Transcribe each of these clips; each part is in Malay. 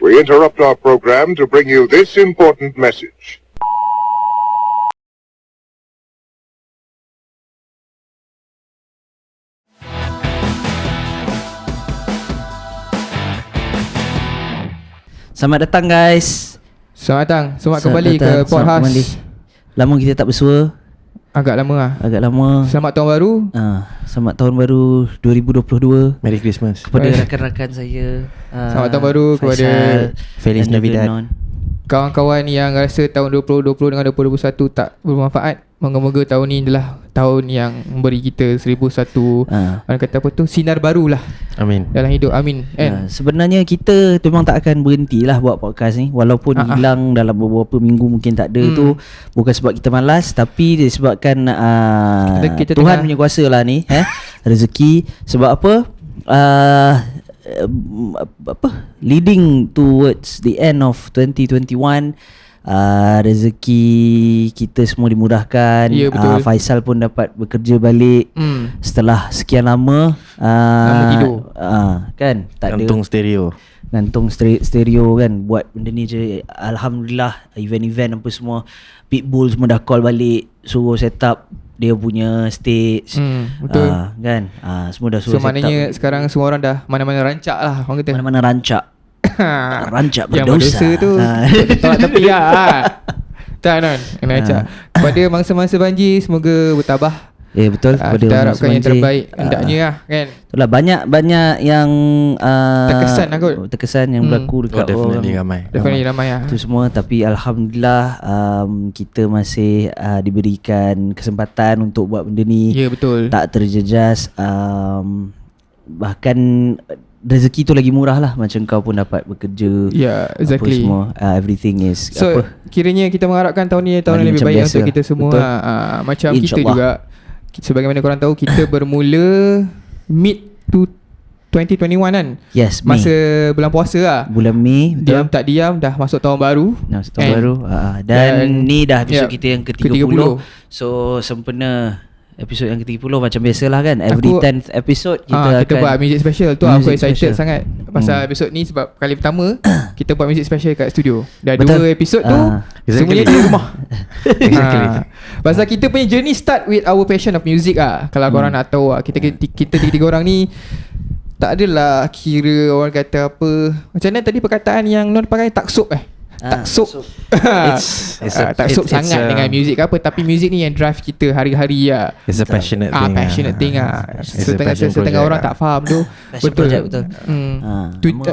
We interrupt our program to bring you this important message. Selamat datang guys. Selamat datang. Selamat kembali ke podcast. Lama kita tak bersua. Agak lama lah. Agak lama. Selamat tahun baru. Selamat tahun baru 2022. Merry Christmas. Kepada rakan-rakan saya. Selamat tahun baru kepada Feliz Navidad. Kawan-kawan yang rasa tahun 2020 dengan 2021 tak bermanfaat, moga-moga tahun ni adalah tahun yang memberi kita 1001 orang kata apa tu, sinar barulah. Amin. Dalam hidup. Amin. Sebenarnya kita memang tak akan berhenti lah buat podcast ni. Walaupun hilang dalam beberapa minggu mungkin tak ada tu, bukan sebab kita malas, tapi disebabkan kita Tuhan punya kuasa lah ni. Rezeki. Sebab apa? Leading towards the end of 2021, rezeki kita semua dimudahkan. Ya, betul. Faisal pun dapat bekerja balik setelah sekian lama. Lama tidur. Kan tak Gantung stereo. Gantung stereo kan. Buat benda ni je. Alhamdulillah, event-event apa semua, Pitbull semua dah call balik, suruh set up dia punya stage. Betul. Kan semua dah suruh set up. So maknanya sekarang semua orang dah mana-mana rancak lah, orang kata. Mana-mana rancak. Rancak Yang berdosa. berdosa tu tolak tepi lah. Tak non, kena rancak. Kepada mangsa-mangsa banjir, semoga bertabah. Betul. Kita harapkan yang terbaik hendaknya lah kan. Itulah banyak yang terkesan lah kot. Terkesan yang berlaku dekat definitely ramai. Definitely ramai lah. itu semua. Tapi Alhamdulillah kita masih diberikan kesempatan untuk buat benda ni. Ya, betul. Tak terjejas. Bahkan rezeki tu lagi murah lah. Macam kau pun dapat bekerja. Ya, exactly. Apa semua, everything is So kiranya kita mengharapkan tahun ni tahun yang lebih baik untuk kita semua. Macam kita juga, sebagaimana korang tahu, kita bermula mid to 2021 kan. Yes, masa bulan puasa lah. Bulan Mei. Diam tak diam dah masuk tahun baru. Tahun baru. Dan ni dah episod kita yang ke-30. So sempena episod yang ke-30 macam biasalah kan. Every 10th episode kita akan buat music special tu. Aku excited special sangat pasal episod ni, sebab kali pertama kita buat music special kat studio. Dah Betul. 2 episod tu semuanya di rumah. Pasal kita punya journey start with our passion of music ah. Kalau korang nak tahu kita tiga orang ni tak adalah kira orang kata apa. Macam mana tadi perkataan yang non pakai taksub taksub. Taksub sangat dengan muzik apa, tapi muzik ni yang drive kita hari-hari lah. It's a passionate thing. Passionate thing Setengah orang tak faham tu. Passion project betul.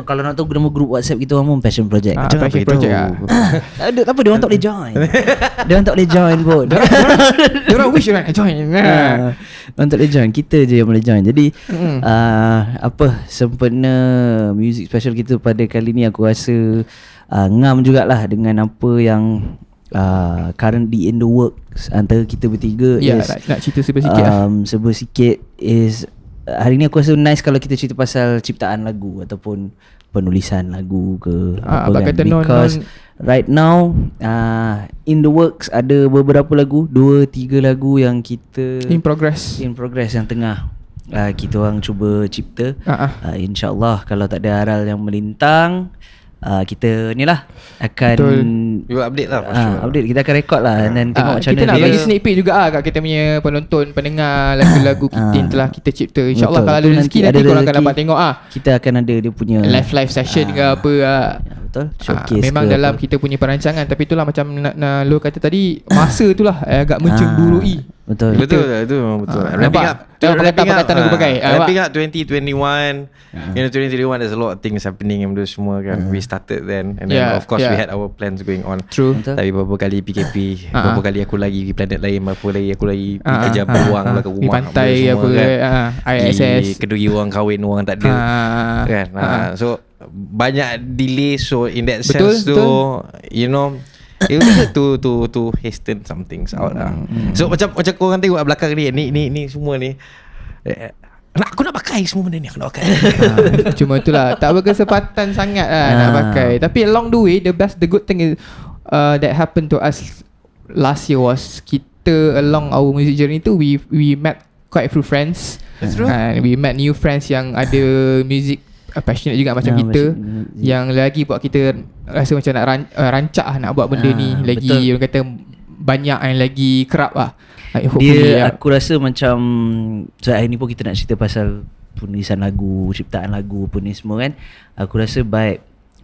Kalau nak tahu nama group WhatsApp kita orang pun Passion Project. Passion project Tak apa, dia orang tak boleh join. Dia orang tak boleh join pun. Dia orang wish orang join. Orang tak boleh join, kita je yang boleh join. Jadi sempena music special kita pada kali ni, aku rasa ngam jugalah dengan apa yang currently in the works antara kita bertiga. Nak cerita serba sikit is hari ni aku rasa nice kalau kita cerita pasal ciptaan lagu ataupun penulisan lagu ke apa kan. Because right now in the works ada beberapa lagu, 2-3 lagu yang kita in progress yang tengah kita orang cuba cipta. InsyaAllah kalau tak ada aral yang melintang, kita ni lah akan you update lah for sure. Update, kita akan record lah dan tengok macam mana kita nak bagi sneak peek juga kat kita punya penonton, pendengar lagu-lagu kita yang telah kita cipta. InsyaAllah kalau ada rezeki nanti korang akan dapat tengok kita akan ada dia punya live session ke apa betul, showcase memang dalam kita punya perancangan. Tapi itulah macam Lu kata tadi, masa itulah agak mencemburui. Betul itu memang betul. Perkataan aku pakai Wrapping up 2021. 2021 there's a lot of things happening yang semua kan. We started then, and then of course we had our plans going on. True. Tapi beberapa kali PKP, beberapa kali aku lagi pergi planet lain, beberapa lagi aku lagi pergi kerja peluang lah ke rumah, di pantai apa kan. ISS kedui orang kahwin, orang tak ada kan. So banyak delay. So in that sense tu, you know, it was to hasten some things out lah. So macam korang tengok kat belakang ni semua ni, aku nak pakai semua benda ni, aku nak pakai. Cuma itulah tak berkesempatan sangat lah nak pakai. Tapi along the way, the good thing is that happened to us last year was kita along our music journey tu, we met quite a few friends. That's true. We met new friends yang ada music passionate juga macam kita, yang lagi buat kita rasa macam nak rancak nak buat benda ni lagi, betul. orang kata banyak yang lagi kerap lah. Aku rasa macam hari ni pun kita nak cerita pasal penulisan lagu, ciptaan lagu pun ni semua kan. Aku rasa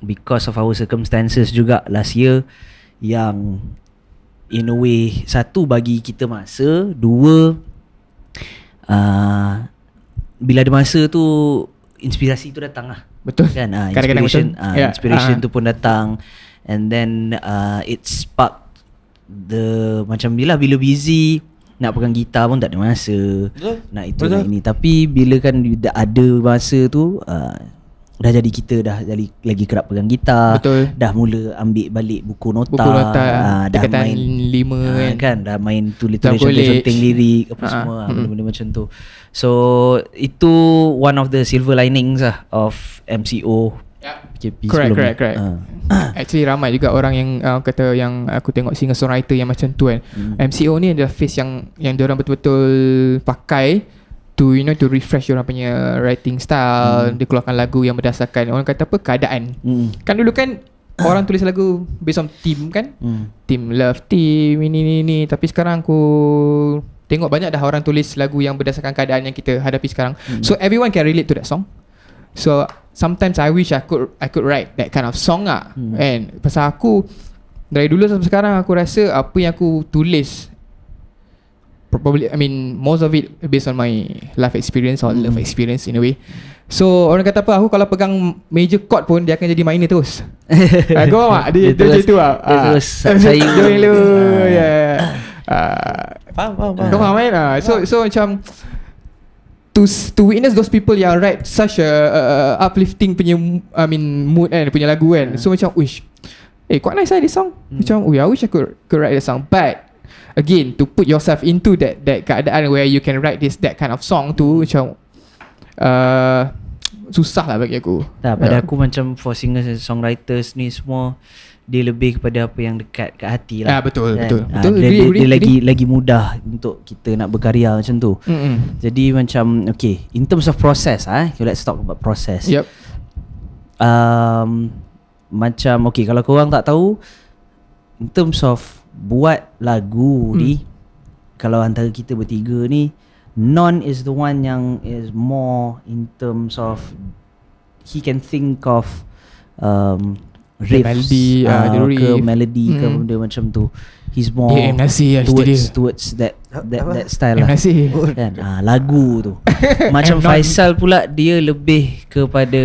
because of our circumstances juga last year, yang in a way, satu bagi kita masa, dua bila ada masa tu inspirasi tu datang lah. Betul kan, kadang-kadang inspiration, betul. inspiration tu pun datang, and then it spark the macam bila busy nak pegang gitar pun tak ada masa. Betul. Nak itu nak ini. Tapi bila kan dah ada masa tu, dah jadi kita dah jadi lagi kerap pegang gitar. Betul. Dah mula ambil balik buku nota. Dah main 5 kan, dah main tulis college, conteng lirik apa semua, benda-benda macam tu. So itu one of the silver linings lah of MCO. PKP Correct. Actually ramai juga orang yang kata, yang aku tengok singer-songwriter yang macam tu kan. MCO ni adalah phase yang diorang betul-betul pakai to to refresh orang punya writing style. Dia keluarkan lagu yang berdasarkan orang kata apa, keadaan. Kan dulu kan orang tulis lagu based on team kan, team love, team ini. Tapi sekarang aku tengok banyak dah orang tulis lagu yang berdasarkan keadaan yang kita hadapi sekarang. So everyone can relate to that song. So sometimes I wish I could write that kind of song lah. And pasal aku dari dulu sampai sekarang, aku rasa apa yang aku tulis, probably, I mean most of it based on my life experience or love experience in a way. So orang kata apa, aku kalau pegang major chord pun dia akan jadi minor terus. Kau faham tak? Dia macam tu lah. Terus saya dulu. Faham. Kau faham kan? So macam to witness those people yang write such a uplifting punya mood kan, punya lagu kan. So macam wish, quite nice lah this song. Macam I wish I could write the song. But again, to put yourself into that keadaan where you can write that kind of song tu, macam susah lah bagi aku. Pada aku macam for singers and songwriters ni semua, dia lebih kepada apa yang dekat kat hati lah. Betul. Dia lagi mudah untuk kita nak berkarya macam tu. Jadi macam okay, in terms of process, let's talk about process. Yep. Macam okay, kalau korang tak tahu, in terms of buat lagu ni, kalau antara kita bertiga ni, Non is the one yang is more in terms of he can think of riffs, ke melody ke benda macam tu. He's more towards that style lah kan. Lagu tu macam Faisal pula, dia lebih kepada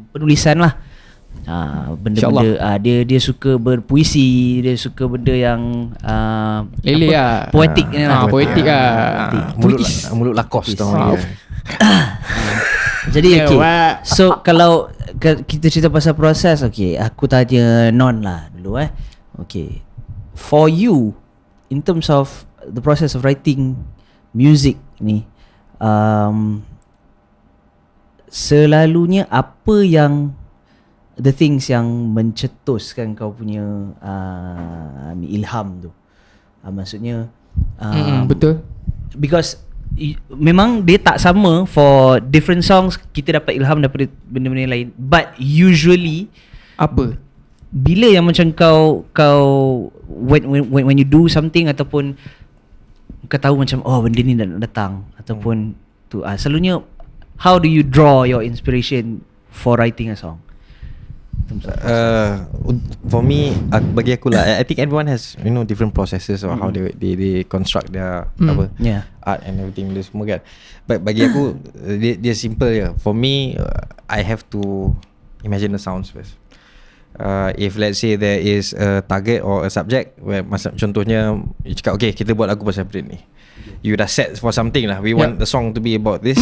penulisan lah. Benda-benda dia suka berpuisi, dia suka benda yang lele lah, poetik ni lah. Poetik lah. Mulut lakos tu. Jadi okay, so kalau kita cerita pasal proses, okay, aku tanya Non lah dulu okay, for you in terms of the process of writing music ni, selalunya apa yang the things yang mencetuskan kau punya ilham tu? Maksudnya betul, because memang dia tak sama for different songs. Kita dapat ilham daripada benda-benda lain, but usually apa, bila yang macam kau when you do something, ataupun kau tahu macam benda ni nak datang, ataupun tu selalunya how do you draw your inspiration for writing a song? For me, bagi aku lah, I think everyone has different processes or how they construct their art and everything dia semua kan. But bagi aku dia simple je. For me, I have to imagine the sounds first. If let's say there is a target or a subject where contohnya you cakap okay, kita buat lagu pasal benda ni, you dah set for something lah. We want the song to be about this.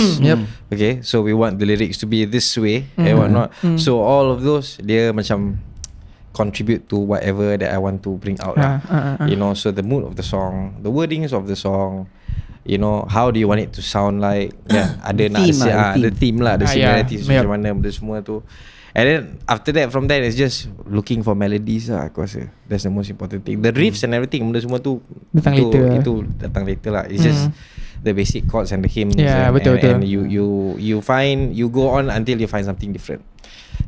Okay, so we want the lyrics to be this way and whatnot. So all of those dia macam contribute to whatever that I want to bring out lah. So the mood of the song, the wordings of the song, you know, how do you want it to sound like, ada nak ada theme lah, ada similarities macam mana benda semua tu. And then after that, from there, it's just looking for melodies lah, aku rasa. That's the most important thing. The riffs and everything, benda semua tu itu datang later lah. It's just the basic chords and the hymns. Yeah, betul. And you go on until you find something different.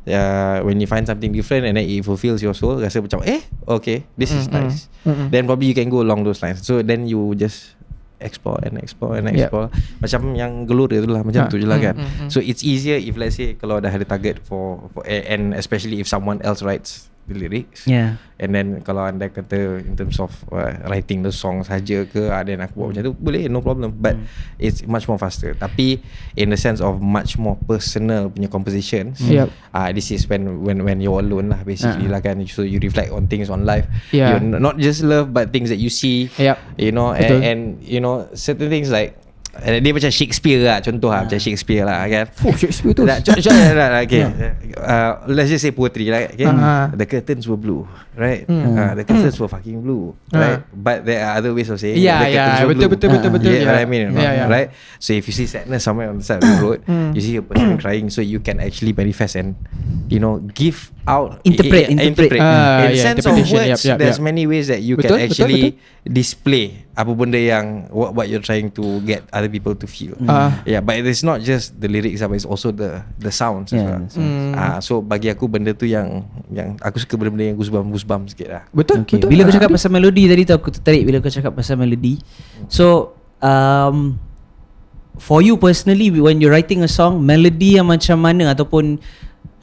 When you find something different and then it fulfills your soul, rasa macam okay, this is nice. Then probably you can go along those lines. So then you just explore. Macam yang Gelora tu lah, macam tu je lah kan. So it's easier if let's say kalau dah ada target for and especially if someone else writes the lyrics. And then kalau anda kata in terms of writing the song saja ke, then aku buat macam tu, boleh, no problem. But it's much more faster. Tapi in the sense of much more personal punya compositions, this is when you're alone lah basically lah kan. So you reflect on things on life. You not just love but things that you see. You know, and you know certain things like dia macam Shakespeare lah, contoh lah, macam Shakespeare lah kan. Shakespeare tu okay. Let's just say poetry lah, okay? The curtains were blue, right? The curtains were fucking blue, right? But there are other ways of saying the curtains were blue. Betul. You get what I mean, right? So if you see sadness somewhere on the side of the road, you see a person crying, so you can actually manifest and, you know, give out, interpret. In sense of words, there's many ways that you can actually display apa benda yang what you're trying to get other people to feel. But it's not just the lyrics, but it's also the sounds as well. So bagi aku benda tu yang aku suka benda-benda yang goosebumps sikit lah. Betul. Bila kau cakap pasal melodi tadi tu, aku tertarik bila kau cakap pasal melodi. So for you personally, when you're writing a song, melody yang macam mana ataupun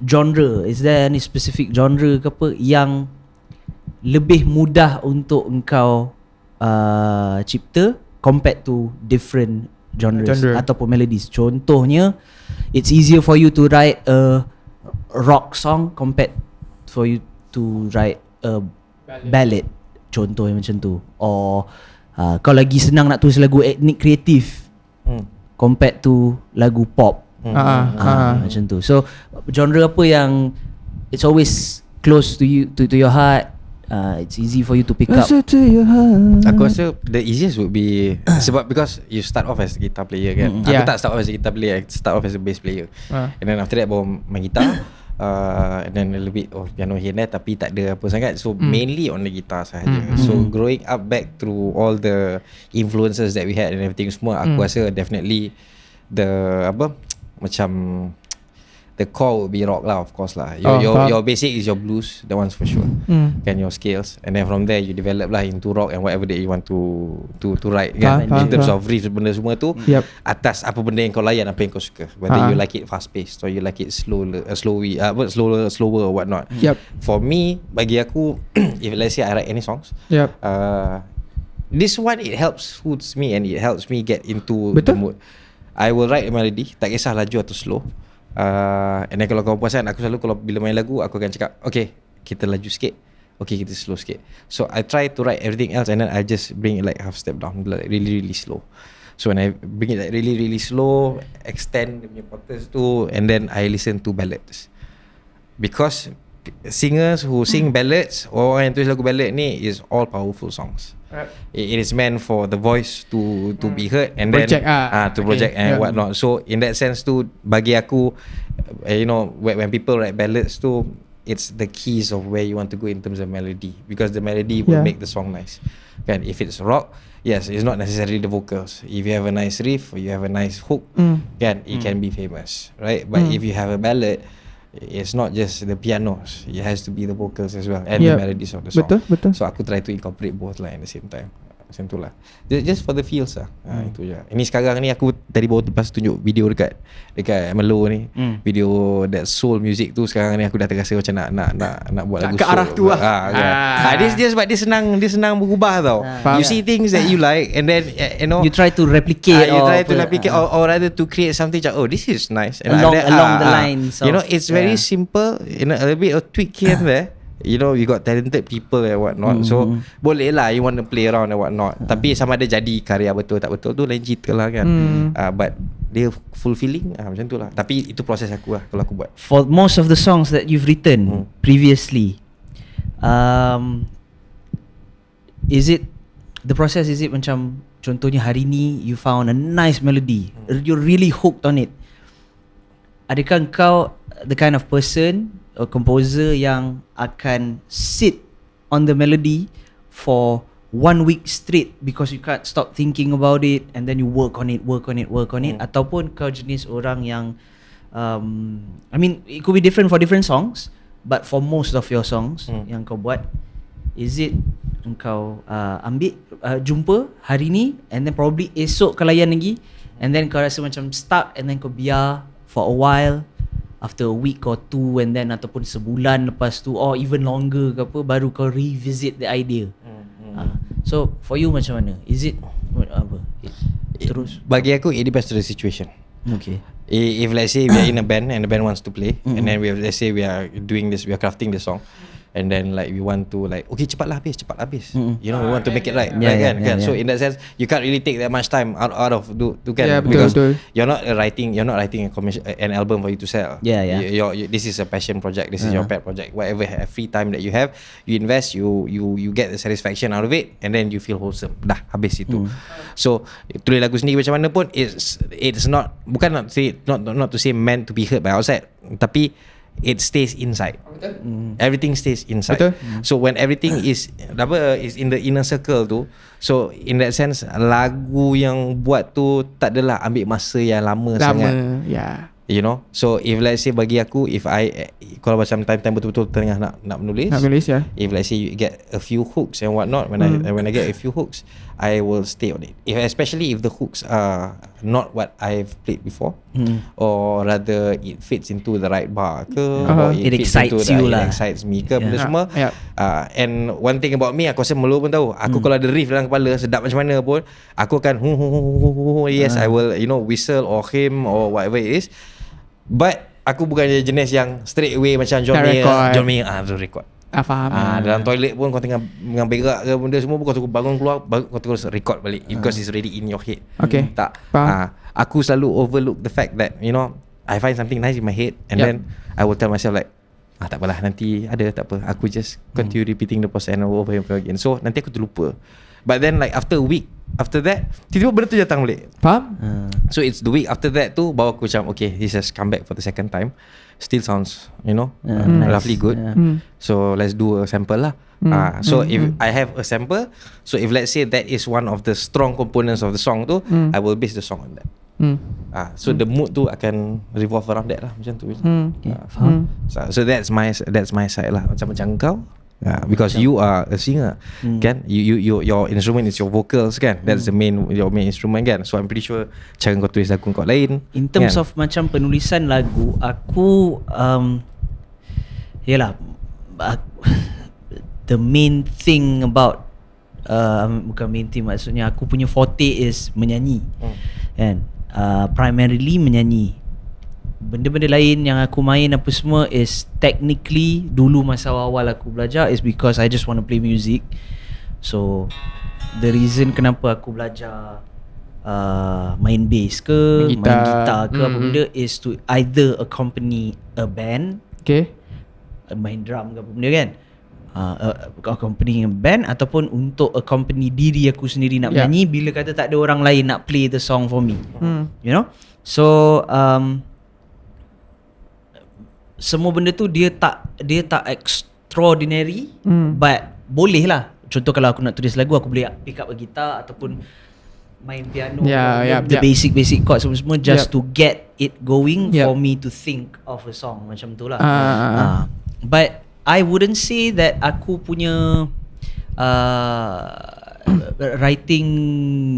genre, is there any specific genre ke apa yang lebih mudah untuk engkau cipta compared to different genres ataupun melodies? Contohnya, it's easier for you to write a rock song compared for you to write a ballad, contohnya macam tu. Or kau lagi senang nak tulis lagu etnik kreatif compared to lagu pop. Macam tu. So genre apa yang it's always close to you, to your heart, it's easy for you to pick up? Aku rasa the easiest would be sebab because you start off as a guitar player kan. Aku tak start off as a guitar player, I start off as a bass player. And then after that baru main guitar, and then a little bit of piano here and there, tapi tak ada apa sangat. So mainly on the guitar sahaja. So growing up back through all the influences that we had and everything semua, aku rasa definitely the the core would be rock lah, of course lah. Your basic is your blues, that one's for sure. Kan, your scales, and then from there you develop lah into rock and whatever that you want to write kan. In terms of riffs, benda semua tu atas apa benda yang kau layan, apa yang kau suka. Whether you like it fast paced or you like it slower or whatnot. For me, bagi aku, if let's say I write any songs, this one, it suits me and it helps me get into the mood. I will write a melody, tak kisah laju atau slow. And then kalau kau perasan, aku selalu kalau bila main lagu, aku akan cakap, okay, kita laju sikit, okay, kita slow sikit. So I try to write everything else and then I just bring it like half step down, like really really slow. So when I bring it like really really slow, extend the quarters tu, and then I listen to ballads. Because singers who sing ballads, orang yang tulis lagu ballad ni, is all powerful songs. It is meant for the voice to be heard and project, then to project and whatnot. So in that sense tu, bagi aku, you know, when people write ballads tu, it's the keys of where you want to go in terms of melody, because the melody will make the song nice. Kan, if it's rock, yes, it's not necessarily the vocals. If you have a nice riff or you have a nice hook, kan, it can be famous, right? But if you have a ballad, it's not just the pianos, it has to be the vocals as well and the melodies of the song. Betul. So aku try to incorporate both lah at the same time. Macam tu lah, just for the feels lah. Itu je. Ini sekarang ni aku tadi baru lepas tunjuk video dekat Melo ni, video that soul music tu. Sekarang ni aku dah terasa macam nak buat lagu ke soul arah tu lah. Dia sebab dia senang berubah tau. You see things that you like and then you know, you try to replicate or rather to create something like, oh, this is nice, and along the lines of, you know, it's very simple, you know, a little bit of tweak here and there. You know, you got talented people and whatnot. So boleh lah you want to play around and whatnot. Tapi sama ada jadi karya betul tak betul tu lain cerita lah kan. But dia fulfilling macam tu lah. Tapi itu proses aku lah kalau aku buat. For most of the songs that you've written previously, is it the process, is it macam contohnya hari ni you found a nice melody, you're really hooked on it. Adakah kau the kind of person or composer yang akan sit on the melody for 1 week straight because you can't stop thinking about it, and then you work on it, ataupun kau jenis orang yang I mean it could be different for different songs, but for most of your songs yang kau buat, is it engkau ambil jumpa hari ni and then probably esok kau layan lagi, and then kau rasa macam stuck, and then kau biar for a while, after a week or two, and then ataupun sebulan lepas tu or even longer ke apa, baru kau revisit the idea. So for you macam mana? Is it apa? Terus bagi aku it depends to the situation. Okay. If let's say we are in a band and the band wants to play, and then let's say we are doing this, we are crafting the song, and then like we want to like okay cepat habis. You know, we want to make it right, kan? So in that sense, you can't really take that much time out of kan, because you're not writing an album for you to sell. This is a passion project. This is your pet project. Whatever free time that you have, you invest, you get the satisfaction out of it, and then you feel wholesome. Dah habis itu. So tulis lagu sendiri macam mana pun, it's not, bukan not to say meant to be heard by outside, tapi it stays inside. Everything stays inside. So when everything is in the inner circle tu, so in that sense lagu yang buat tu tak adalah ambil masa yang lama sangat. You know, so if let's say bagi aku, if I kalau macam time betul-betul tengah nak menulis, if let's say you get a few hooks and whatnot, when I get a few hooks, I will stay on it. Especially if the hooks are not what I've played before, or rather it fits into the right bar ke, or it excites you lah, it excites me ke, benda semua. And one thing about me, aku rasa Melo pun tahu, aku kalau ada riff dalam kepala sedap macam mana pun, aku akan yes, I will, you know, whistle or hum or whatever it is. But aku bukan jenis yang straight away macam John Mayer tu record. Faham. Dalam toilet pun kau tengah berak ke benda semua pun, kau bangun keluar, kau terus record balik, because it's already in your head. Okay. Tak. Aku selalu overlook the fact that, you know, I find something nice in my head, and then I will tell myself like, tak apalah, nanti ada, tak apa. Aku just continue repeating the process over and over again. So nanti aku terlupa. But then like after a week after that, tiba-tiba benda tu datang balik. Faham? So it's the week after that tu baru aku macam okay, this has come back for the second time. Still sounds, you know, roughly good. So let's do a sample lah. So if I have a sample, so if let's say that is one of the strong components of the song tu, I will base the song on that. So the mood tu akan revolve around that lah, macam tu. Faham. So that's my side lah. Macam kau, because you are a singer, kan? Your instrument is your vocals, kan? That's your main instrument, kan? So I'm pretty sure cara kau tulis lagu kau lain. In terms of macam penulisan lagu, aku yalah, the main thing about bukan main thing, maksudnya aku punya forte is menyanyi, kan? Primarily menyanyi. Benda-benda lain yang aku main apa semua is technically, dulu masa awal aku belajar is because I just want to play music. So the reason kenapa aku belajar main bass ke, main gitar ke apa benda is to either accompany a band, main drum ke apa benda, kan, accompany a band, ataupun untuk accompany diri aku sendiri nak menyanyi bila kata tak ada orang lain nak play the song for me. You know, so semua benda tu dia tak extraordinary, but boleh lah. Contoh kalau aku nak tulis lagu, aku boleh pick up a gitar ataupun main piano, the basic chords semua just to get it going, for me to think of a song, macam tu lah. But I wouldn't say that aku punya writing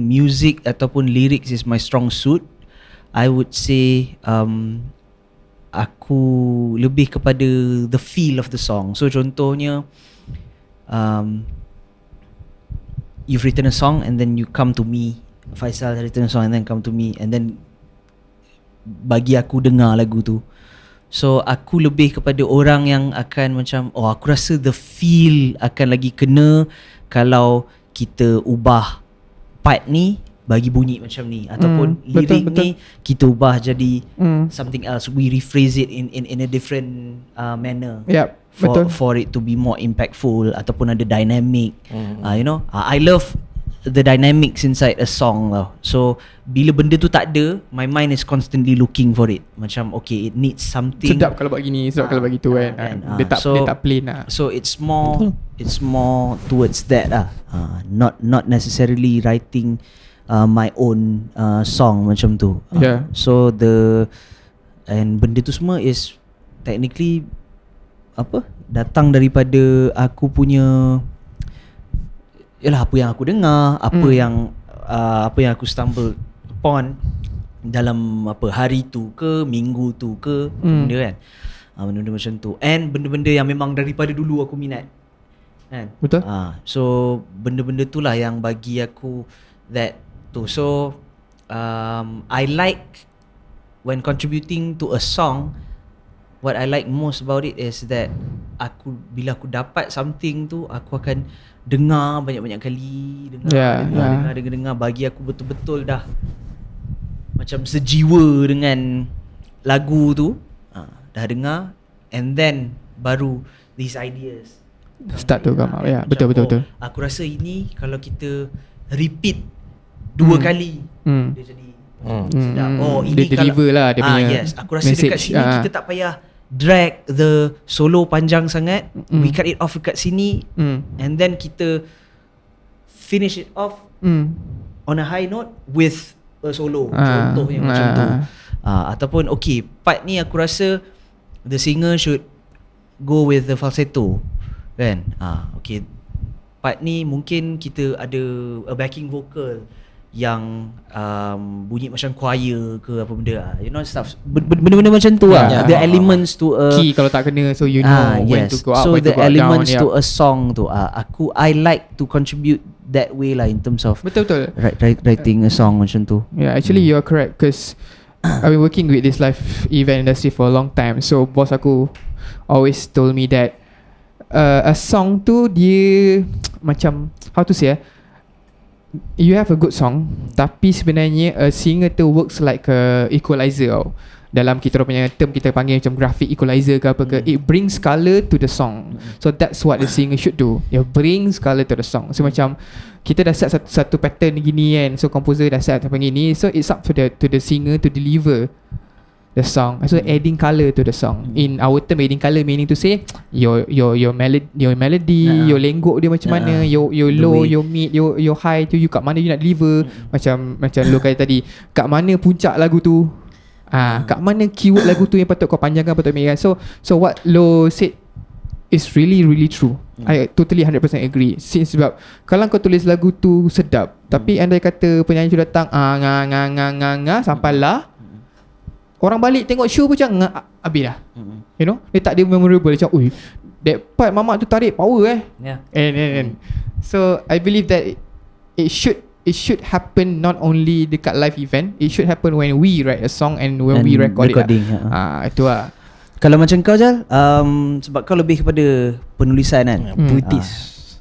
music ataupun lyrics is my strong suit. I would say aku lebih kepada the feel of the song. So contohnya, you've written a song and then you come to me, Faisal has written a song and then come to me, and then bagi aku dengar lagu tu. So aku lebih kepada orang yang akan macam, aku rasa the feel akan lagi kena kalau kita ubah part ni bagi bunyi macam ni, ataupun lirik ni kita ubah jadi something else, we rephrase it in a different manner, for it to be more impactful ataupun ada dynamic. You know, I love the dynamics inside a song tau. So bila benda tu tak ada, my mind is constantly looking for it. Macam okay, it needs something. Sedap kalau buat gini, sedap kalau buat gitu kan. Dia tak plain lah. So it's more towards that lah. Not necessarily writing my own song macam tu. So and benda tu semua is technically datang daripada aku punya, yalah, apa yang aku dengar, apa yang aku stumble upon dalam hari tu ke, minggu tu ke, benda kan. Benda-benda macam tu. And benda-benda yang memang daripada dulu aku minat kan. Betul. So benda-benda tu lah yang bagi aku that tu. So I like when contributing to a song, what I like most about it is that bila aku dapat something tu, aku akan dengar banyak-banyak kali, dengar, bagi aku betul-betul dah macam sejiwa dengan lagu tu. Dah dengar, and then baru these ideas start to come out. Betul. Aku rasa ini kalau kita repeat 2 kali, dia jadi sedap. Ini dia deliver lah dia punya yes, aku rasa message. Dekat sini kita tak payah drag the solo panjang sangat. We cut it off dekat sini, and then kita finish it off on a high note with a solo. Contohnya macam tu. Ataupun okay, part ni aku rasa the singer should go with the falsetto kan. Okay, part ni mungkin kita ada a backing vocal yang bunyi macam choir ke apa benda, you know, stuff, benda-benda macam tu lah. The elements to a key kalau tak kena, so you know when to go up, so when the to go elements down, to a song tu, I like to contribute that way lah in terms of betul. writing a song macam tu. Actually you are correct, because I've been working with this live event industry for a long time. So boss aku always told me that a song tu dia macam, how to say, you have a good song, tapi sebenarnya a singer tu works like a equalizer tau. Dalam kita punya term, kita panggil macam graphic equalizer ke apa ke. It brings colour to the song. So that's what the singer should do. It brings colour to the song. So macam kita dah set satu pattern gini kan, so composer dah set apa gini, so it's up to the singer to deliver the song. So adding colour to the song. In our term, adding colour meaning to say your melody, your lenggok dia macam mana, your low, your mid, your high tu, you kat mana you nak deliver. Macam lo kata tadi, kat mana puncak lagu tu, kat mana keyword lagu tu yang patut kau panjangkan, patut ambil kan. So what Lo said is really true. I totally 100% agree. Since sebab kalau kau tulis lagu tu sedap, tapi andai kata penyanyi tu datang sampailah orang balik tengok show pun macam habis dah. You know, dia tak ada memorable. Macam that part mamak tu tarik power and so I believe that it should happen not only dekat live event. It should happen when we write a song and when we recording it itu lah. Kalau macam kau Jal, sebab kau lebih kepada penulisan kan, puitis,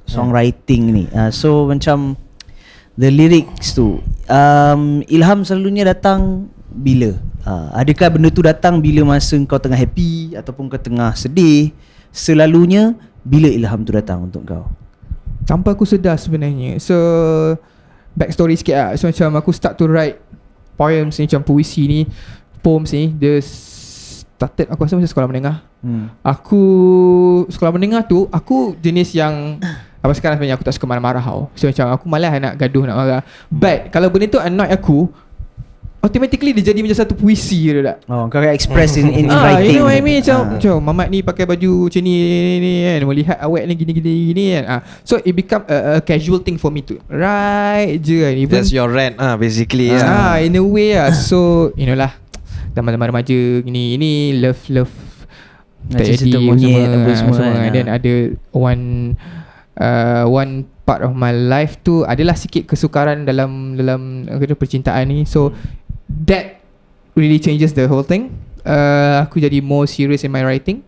songwriting ni. So macam the lyrics tu, ilham selalunya datang bila? Adakah benda tu datang bila masa kau tengah happy ataupun kau tengah sedih? Selalunya bila ilham tu datang untuk kau? Tanpa aku sedar sebenarnya. So backstory sikit lah. So macam aku start to write poems ni, macam puisi ni, poems ni, dia started aku rasa masa sekolah menengah. Aku sekolah menengah tu, aku jenis yang apa sekarang sebenarnya aku tak suka marah-marah tau. So macam aku malas nak gaduh, nak marah. But kalau benda tu annoy aku, automatically dia jadi macam satu puisi tu tak. Kau akan express in writing. You know what I mean? Macam Mamat ni pakai baju macam ni kan, melihat awet ni gini kan. So it become a casual thing for me to write je kan. Even, that's your rant basically in a way So you know lah, teman-teman remaja gini love cerita monyet semua kan. And then ada one part of my life tu adalah sikit kesukaran dalam percintaan ni. So that really changes the whole thing. Aku jadi more serious in my writing.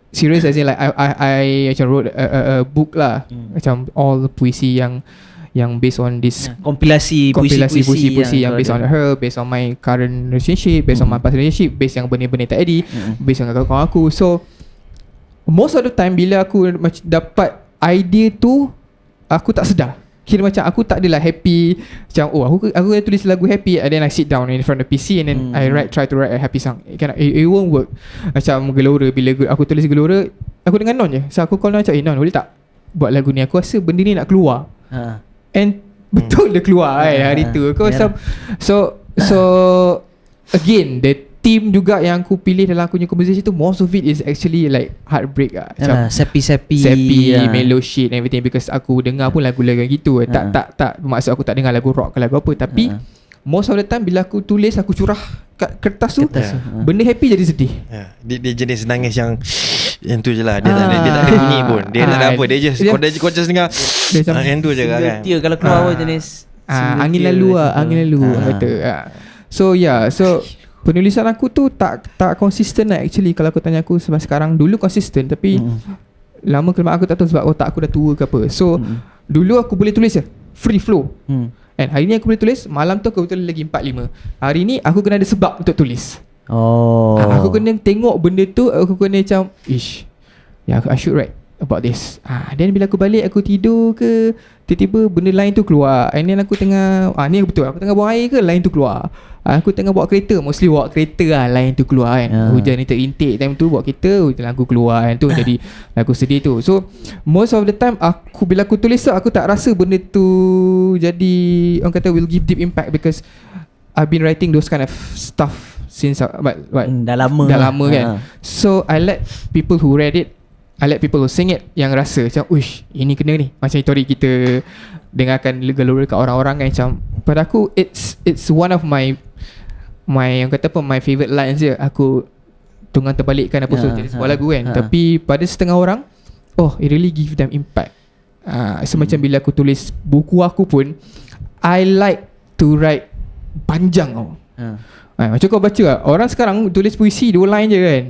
Serious as in like I macam wrote a book lah, macam all puisi yang based on this kompilasi puisi yang based on her, based on my current relationship, based on my past relationship, based yang benda-benda tadi, based on kawan-kawan aku. So most of the time bila aku dapat idea tu, aku tak sedar kira macam aku tak adalah happy macam aku tulis lagu happy and then I sit down in front of the PC and then I try to write a happy song. It won't work. Macam Gelora, bila aku tulis Gelora, aku dengan Non je. So aku call Non macam, Non boleh tak buat lagu ni, aku rasa benda ni nak keluar. And betul dia keluar hari tu. Aku macam so again, the team juga yang aku pilih dalam aku punya composition tu, most of it is actually like heartbreak lah. Macam sappy mellow shit and everything, because aku dengar pun lagu-lagu gitu. Tak maksud aku tak dengar lagu rock ke lagu apa, tapi most of the time bila aku tulis, aku curah kat kertas tu, benda happy jadi sedih. Dia jenis nangis yang tu je lah. Dia tak ada bunyi pun. Dia tak ada apa. Dia just kau just dengar yang tu je kan. Kalau keluar jenis angin lalu kata. So penulisan aku tu tak konsisten lah actually. Kalau aku tanya aku sampai sekarang, dulu konsisten, tapi lama kelamaan aku tak tahu sebab otak aku dah tua ke apa. So dulu aku boleh tulis je free flow. And hari ni aku boleh tulis, malam tu aku betul lagi 4-5. Hari ni aku kena ada sebab untuk tulis. Aku kena tengok benda tu, aku kena macam I should write about this. Then bila aku balik, aku tidur ke, tiba-tiba benda lain tu keluar. And then aku tengah ni betul, aku tengah buang air ke, lain tu keluar. Aku tengah bawa kereta, mostly bawa kereta lah, lain tu keluar kan. Hujan ni terintip, time tu bawa kereta, lagu keluar kan. Tu jadi lagu sedih tu. So most of the time bila aku tulis tu, aku tak rasa benda tu jadi, orang kata will give deep impact, because I've been writing those kind of stuff since dah lama kan. So I let people who read it, I let people who sing it yang rasa macam, uish, ini kena ni. Macam story kita dengarkan Gelora kat orang-orang kan. Macam pada aku, it's one of my yang kata apa, my favourite lines je. Aku tunggang terbalikkan apa jadi sebuah lagu kan. Tapi pada setengah orang, it really give them impact. Semacam bila aku tulis buku aku pun, I like to write panjang tau. Macam kau baca lah, orang sekarang tulis puisi 2 line je kan.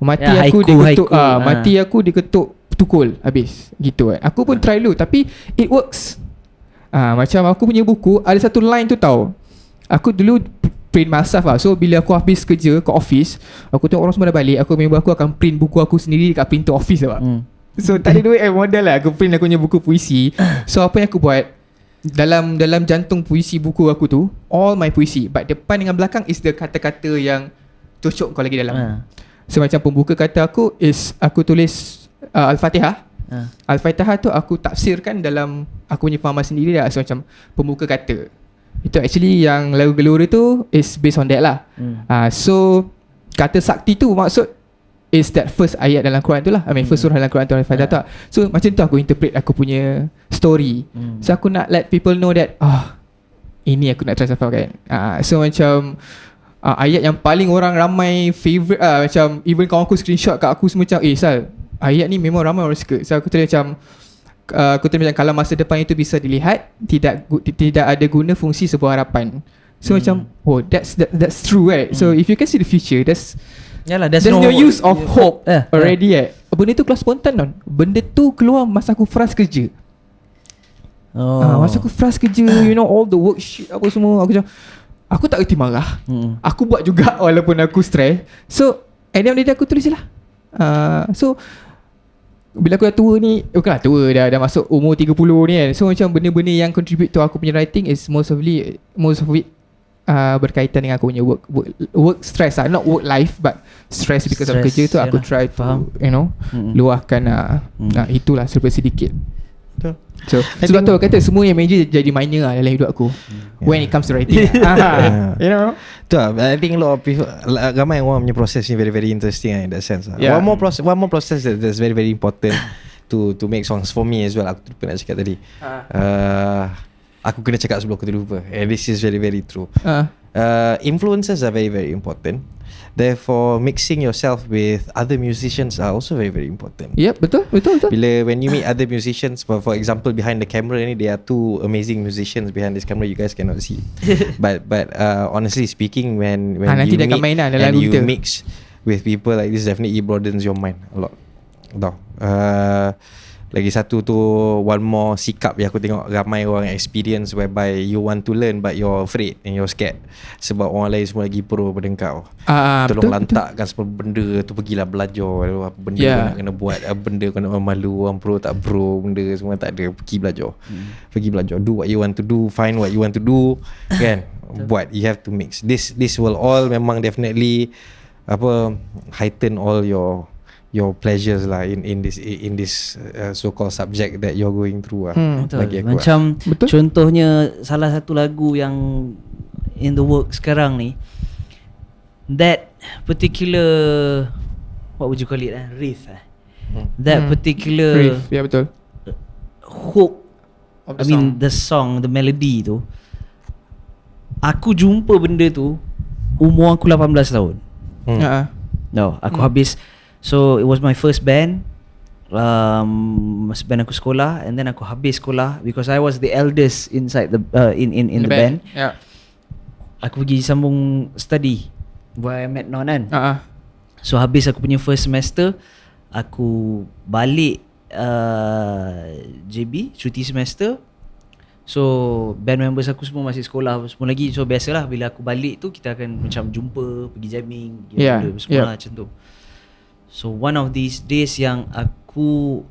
Mati aku diketuk mati aku diketuk tukul habis gitu kan. Aku pun try dulu, tapi it works. Macam aku punya buku ada satu line tu tau, aku dulu print myself lah. So bila aku habis kerja ke office, aku tengok orang semua dah balik, aku member aku akan print buku aku sendiri dekat printer office lah. So tak ada duit modal lah, aku print aku punya buku puisi. So apa yang aku buat, dalam jantung puisi buku aku tu, all my puisi, but depan dengan belakang is the kata-kata yang cocok kau lagi dalam. So macam pembuka kata aku is, aku tulis Al-Fatihah. Al-Fatihah tu aku tafsirkan dalam aku punya fahaman sendiri lah. So macam pembuka kata itu actually yang lagu Gelora tu is based on that lah. So kata sakti tu maksud is that first ayat dalam Quran tu lah. I mean first surah dalam Quran tu, Al-Fatihah tu. So macam tu aku interpret aku punya story. So aku nak let people know that ini aku nak transfer kan. So macam ayat yang paling orang ramai favourite macam even kawan aku screenshot kat aku semua macam, Sal, ayat ni memang ramai orang suka. So aku tulis macam kalau masa depan itu bisa dilihat, tidak ada guna fungsi sebuah harapan. So macam that's true right. So if you can see the future, there's no use of hope already Benda tu keluar spontan non. Benda tu keluar masa aku frust kerja. Masa aku frust kerja, you know, all the worksheet apa semua, aku tak reti marah. Aku buat juga walaupun aku stress. So at the end of the day aku tulis je lah. So bila aku dah tua ni, bukanlah tua, dah masuk umur 30 ni kan. So macam benda-benda yang contribute to aku punya writing is most of it berkaitan dengan aku punya work stress lah. Not work life, but stress because of kerja tu. Aku try to luahkan itulah sedikit. So sebab tu aku kata semua yang major jadi minor lah dalam hidup aku when it comes to writing. You know, tu lah. I think a lot of people, ramai orang punya proses ni very very interesting in that sense. One more process that's very very important to make songs for me as well. Aku terlupa nak cakap tadi. Aku kena cakap sebelum aku terlupa, and this is very very true. Influences are very very important. Therefore mixing yourself with other musicians are also very very important. Yep, betul. Bila when you meet other musicians, for example behind the camera ni, there are 2 amazing musicians behind this camera, you guys cannot see. but honestly speaking, when you meet and you mix with people like this, definitely broadens your mind a lot. Lagi satu tu, one more sikap yang aku tengok ramai orang experience, whereby you want to learn but you're afraid and you're scared sebab orang lain semua lagi pro pada kau. Tolong lantakkan semua benda tu, pergilah belajar apa benda kau nak kena buat, apa benda kau nak malu, orang pro tak pro, benda semua tak ada. Pergi belajar. Pergi belajar, do what you want to do, find what you want to do, kan. Buat, you have to mix. This will all memang definitely heighten all your pleasures lah in this so-called subject that you're going through lah. Betul. Macam contohnya salah satu lagu yang in the work sekarang ni, that particular, what would you call it, riff that particular riff, ya betul, hook, I mean the song, the melody tu, aku jumpa benda tu umur aku 18 tahun. No, aku habis. So it was my first band, band aku sekolah, and then aku habis sekolah because I was the eldest inside the in the band. Yeah. Aku pergi sambung study where I met Non kan. So habis aku punya first semester, aku balik JB cuti semester. So band members aku semua masih sekolah semua lagi. So biasalah bila aku balik tu kita akan macam jumpa, pergi jamming, semua macam tu. So one of these days yang aku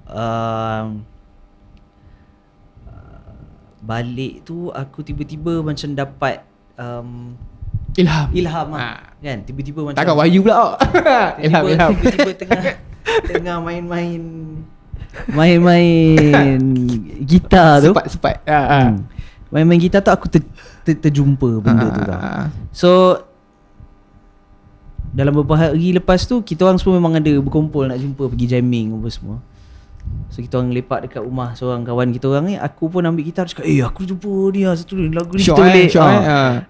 balik tu, aku tiba-tiba macam dapat ilham kan. Tiba-tiba macam takkan Wahyu pula. ilham tiba-tiba tengah main gitar tu, sepat main gitar tu, aku terjumpa benda tu tau. So dalam beberapa hari lepas tu, kita orang semua memang ada berkumpul nak jumpa, pergi jamming apa semua. So kita orang lepak dekat rumah seorang kawan kita orang ni. Aku pun ambil gitar, cakap aku jumpa dia satu lagu ni, kita boleh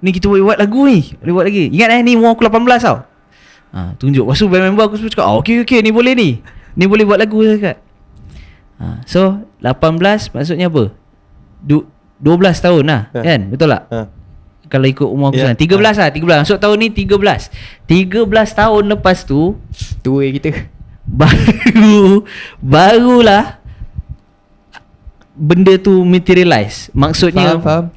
ni kita boleh buat lagu ni, boleh buat lagi. Ingat ni umur aku 18 tau. Tunjuk. Lepas tu band member aku semua cakap okay ni boleh ni boleh buat lagu cakap. So 18 maksudnya apa? 12 tahun lah kan, betul tak? Kalau ikut umur aku sekarang 13 lah, 13. Masuk tahun ni 13 tahun lepas tu, tua kita barulah benda tu materialize. Maksudnya faham.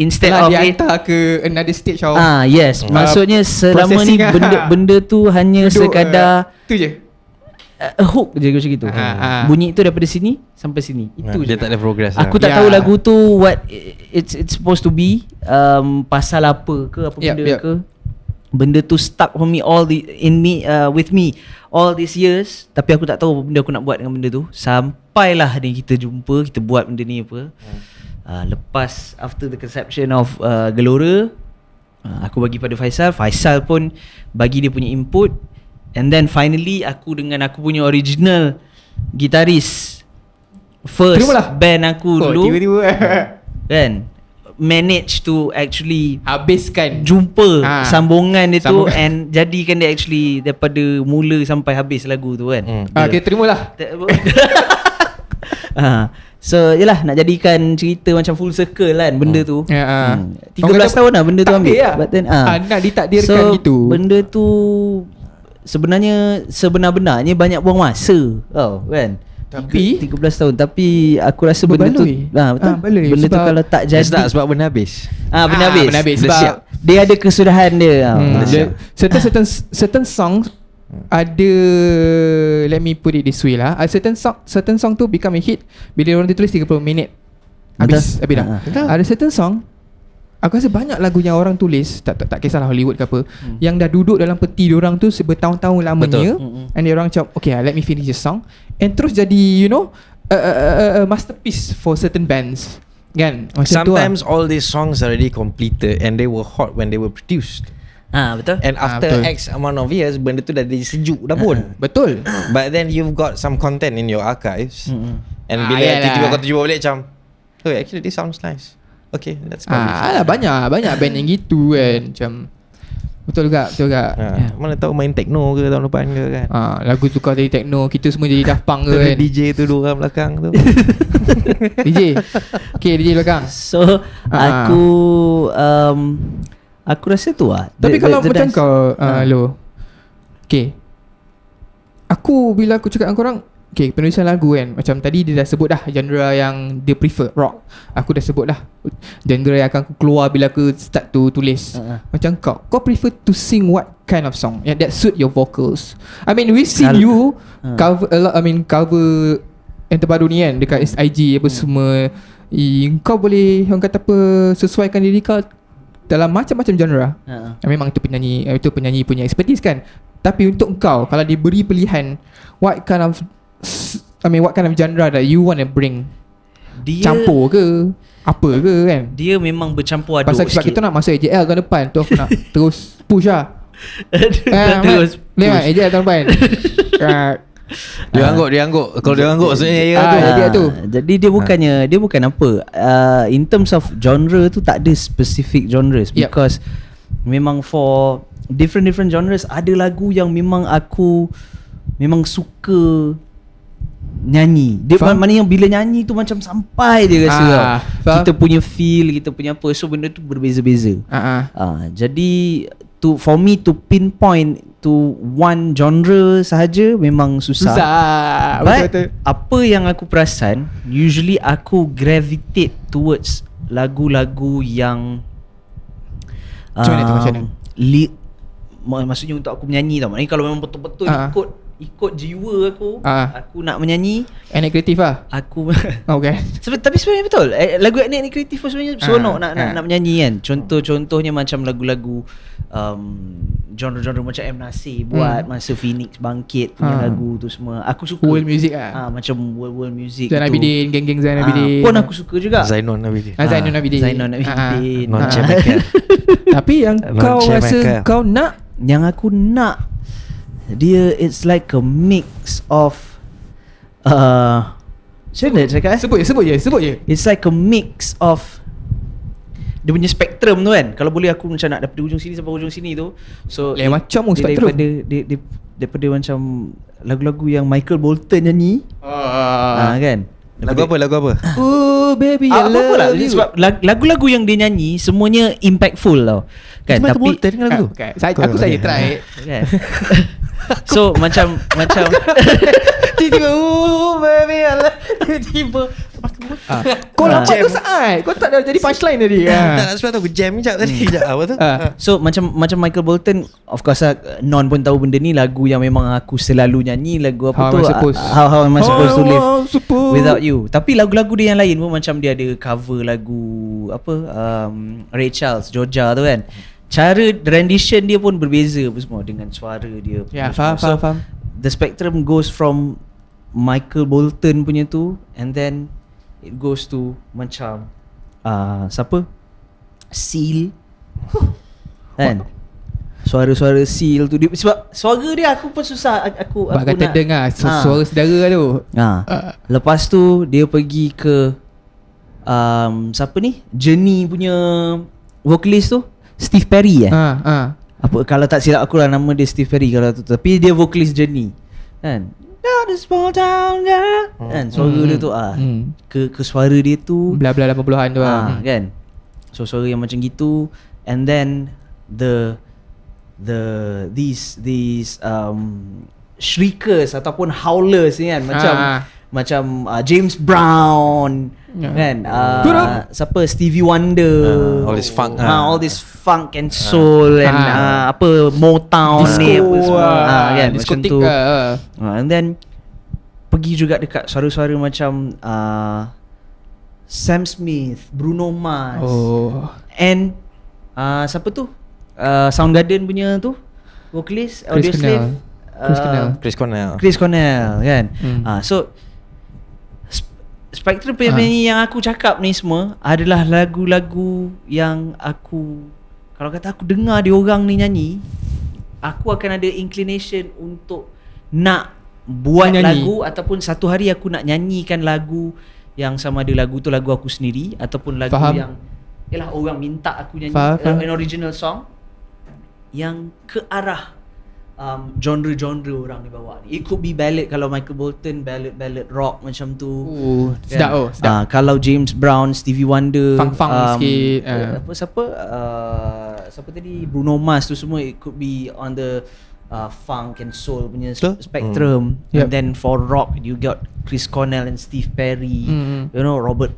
Instead of it dihantar ke another stage of yes, maksudnya selama ni benda tu hanya sekadar tu je, hook je macam gitu. Bunyi tu daripada sini sampai sini. Itu dia je. tak ada progress. Aku tak tahu lagu tu what it's supposed to be, pasal apa ke, apa benda ke. Benda tu stuck for me with me all these years, tapi aku tak tahu apa benda aku nak buat dengan benda tu. Sampailah ni kita jumpa, kita buat benda ni apa. Lepas after the conception of Gelora, aku bagi pada Faisal pun bagi dia punya input. And then finally aku dengan aku punya original gitaris first band aku dulu tiba-tiba kan, manage to actually habiskan, jumpa sambungan dia tu and jadikan dia actually daripada mula sampai habis lagu tu kan. kita terimalah. So yelah, nak jadikan cerita macam full circle kan benda tu. 13 tahun lah benda tu ambil. But then nak ditakdirkan gitu. Benda tu sebenarnya sebenar-benarnya banyak buang masa kan. Tapi 13 tahun, tapi aku rasa benda tu betul. Benda tu kalau tak jadi sebab benda habis. Benda habis sebab dia ada kesudahan dia. Certain songs ada, let me put it this way lah, certain song tu become a hit bila orang tu tulis 30 minit habis dah. Ada certain song aku rasa banyak lagu yang orang tulis, tak kisahlah Hollywood ke apa, yang dah duduk dalam peti diorang tu bertahun-tahun lamanya. And diorang macam okay, let me finish this song, and terus jadi a masterpiece for certain bands kan. Sometimes all these songs are already completed and they were hot when they were produced. Betul. And after X amount of years, benda tu dah jadi sejuk dah pun. Betul. But then you've got some content in your archives. And bila tiba-tiba kau terjumpa balik macam, oh actually this sounds nice. Okay, let's publish. Banyak band yang gitu kan. Macam betul juga. Mana tahu main techno ke tahun depan ke kan. Lagu tukar jadi techno, kita semua jadi Daft Punk ke kan. DJ tu dua orang belakang tu. DJ. Okay, DJ belakang. So aku rasa tu lah. Tapi kalau macam kau lo, okay, bila aku cakap dengan korang, Okay, penulisan lagu kan, macam tadi dia dah sebut dah genre yang dia prefer, rock. Aku dah sebut dah genre yang akan aku keluar bila aku start to tulis. Macam kau prefer to sing what kind of song that suit your vocals? I mean, we've seen you cover a lot, cover yang terbaru ni kan dekat IG apa semua. Kau boleh orang kata apa, sesuaikan diri kau dalam macam-macam genre. Memang itu penyanyi punya expertise kan. Tapi untuk kau, kalau diberi pilihan, what kind of genre that you want to bring? Dia campur ke apa ke kan? Dia memang bercampur aduk sikit. Pasal kita nak masuk AJL tahun depan tu, aku nak terus push lah. Terus AJL tahun depan. Dia angguk. Kalau dia angguk maksudnya tu. Jadi dia bukan apa. In terms of genre tu tak ada specific genres, because memang for different genres ada lagu yang memang aku memang suka nyanyi. Dia mana yang bila nyanyi tu macam sampai dia rasa kita punya feel, kita punya apa. So benda tu berbeza-beza. Jadi for me to pinpoint to one genre sahaja memang susah. But betul. Apa yang aku perasan, usually aku gravitate towards lagu-lagu yang macam mana? Maksudnya untuk aku menyanyi tau. Maknanya kalau memang betul-betul ikut jiwa aku nak menyanyi. Anik kreatif lah aku. Okay. Tapi sebenarnya betul, lagu anik kreatif pun sebenarnya seronok nak menyanyi kan. Contohnya macam lagu-lagu genre-genre macam M. Nasir buat masa Phoenix bangkit punya lagu tu semua. Aku suka world music macam world music Zain Abidin, geng-geng Zain Abidin pun aku suka juga. Zainon Abidin. Zainon Abidin. Non Cemekar. Tapi yang kau rasa kau nak, yang aku nak, dia it's like a mix of macam mana cakap? Sebut je. It's like a mix of dia punya spektrum tu kan. Kalau boleh aku macam nak daripada ujung sini sampai ujung sini tu. So macam spektrum daripada macam lagu-lagu yang Michael Bolton nyanyi. Kan? Lagu apa? Oh baby I love lah. you. Sebab lagu-lagu yang dia nyanyi semuanya impactful tau. Kan? Michael Bolton kan lagu tu? Aku saya try kan? So macam tiba-tiba oh baby I love you, tiba kau lambat tu saat kau tak dah jadi punchline tadi. Tak nak sebab tu aku jam sekejap tadi. Apa tu? So macam Michael Bolton, of course Non pun tahu benda ni, lagu yang memang aku selalu nyanyi, lagu apa tu, How Am I Supposed to Live Without You. Tapi lagu-lagu dia yang lain pun macam dia ada cover lagu apa, Ray Charles, Georgia tu kan. Cara rendition dia pun berbeza apa semua dengan suara dia. Faham. The spectrum goes from Michael Bolton punya tu, and then it goes to macam siapa? Seal. Kan? Suara-suara Seal tu dia, sebab suara dia aku pun susah aku kata nak dengar suara saudara tu. Lepas tu dia pergi ke siapa ni? Journey punya vocalist tu, Steve Perry apa kalau tak silap aku lah nama dia Steve Perry kalau tu. Tapi dia vocalist Journey kan. Not a small town girl. Kan suara dia tu ke suara dia tu bla-bla 80-an tu kan. So suara yang macam gitu, and then these shriekers ataupun howlers ni kan, macam James Brown kan, siapa, Stevie Wonder, all this funk all this funk and soul and apa Motown disco, ni apa semua kan macam tu. And then pergi juga dekat suara-suara macam Sam Smith, Bruno Mars, and siapa tu, Soundgarden punya tu vocalist Audioslave, Chris Cornell kan. So spektrum penyanyi yang aku cakap ni semua adalah lagu-lagu yang aku, kalau kata aku dengar dia orang ni nyanyi, aku akan ada inclination untuk nak buat lagu, ataupun satu hari aku nak nyanyikan lagu yang sama ada lagu tu lagu aku sendiri ataupun lagu yang yalah orang minta aku nyanyi an original song yang ke arah genre-genre orang ni bawa ni. It could be ballad, kalau Michael Bolton ballad rock macam tu. Sedap. Kalau James Brown, Stevie Wonder, funk sikit. siapa tadi, Bruno Mars tu semua, it could be on the funk and soul punya Betul. spectrum. Yep. And then for rock you got Chris Cornell and Steve Perry, you know, Robert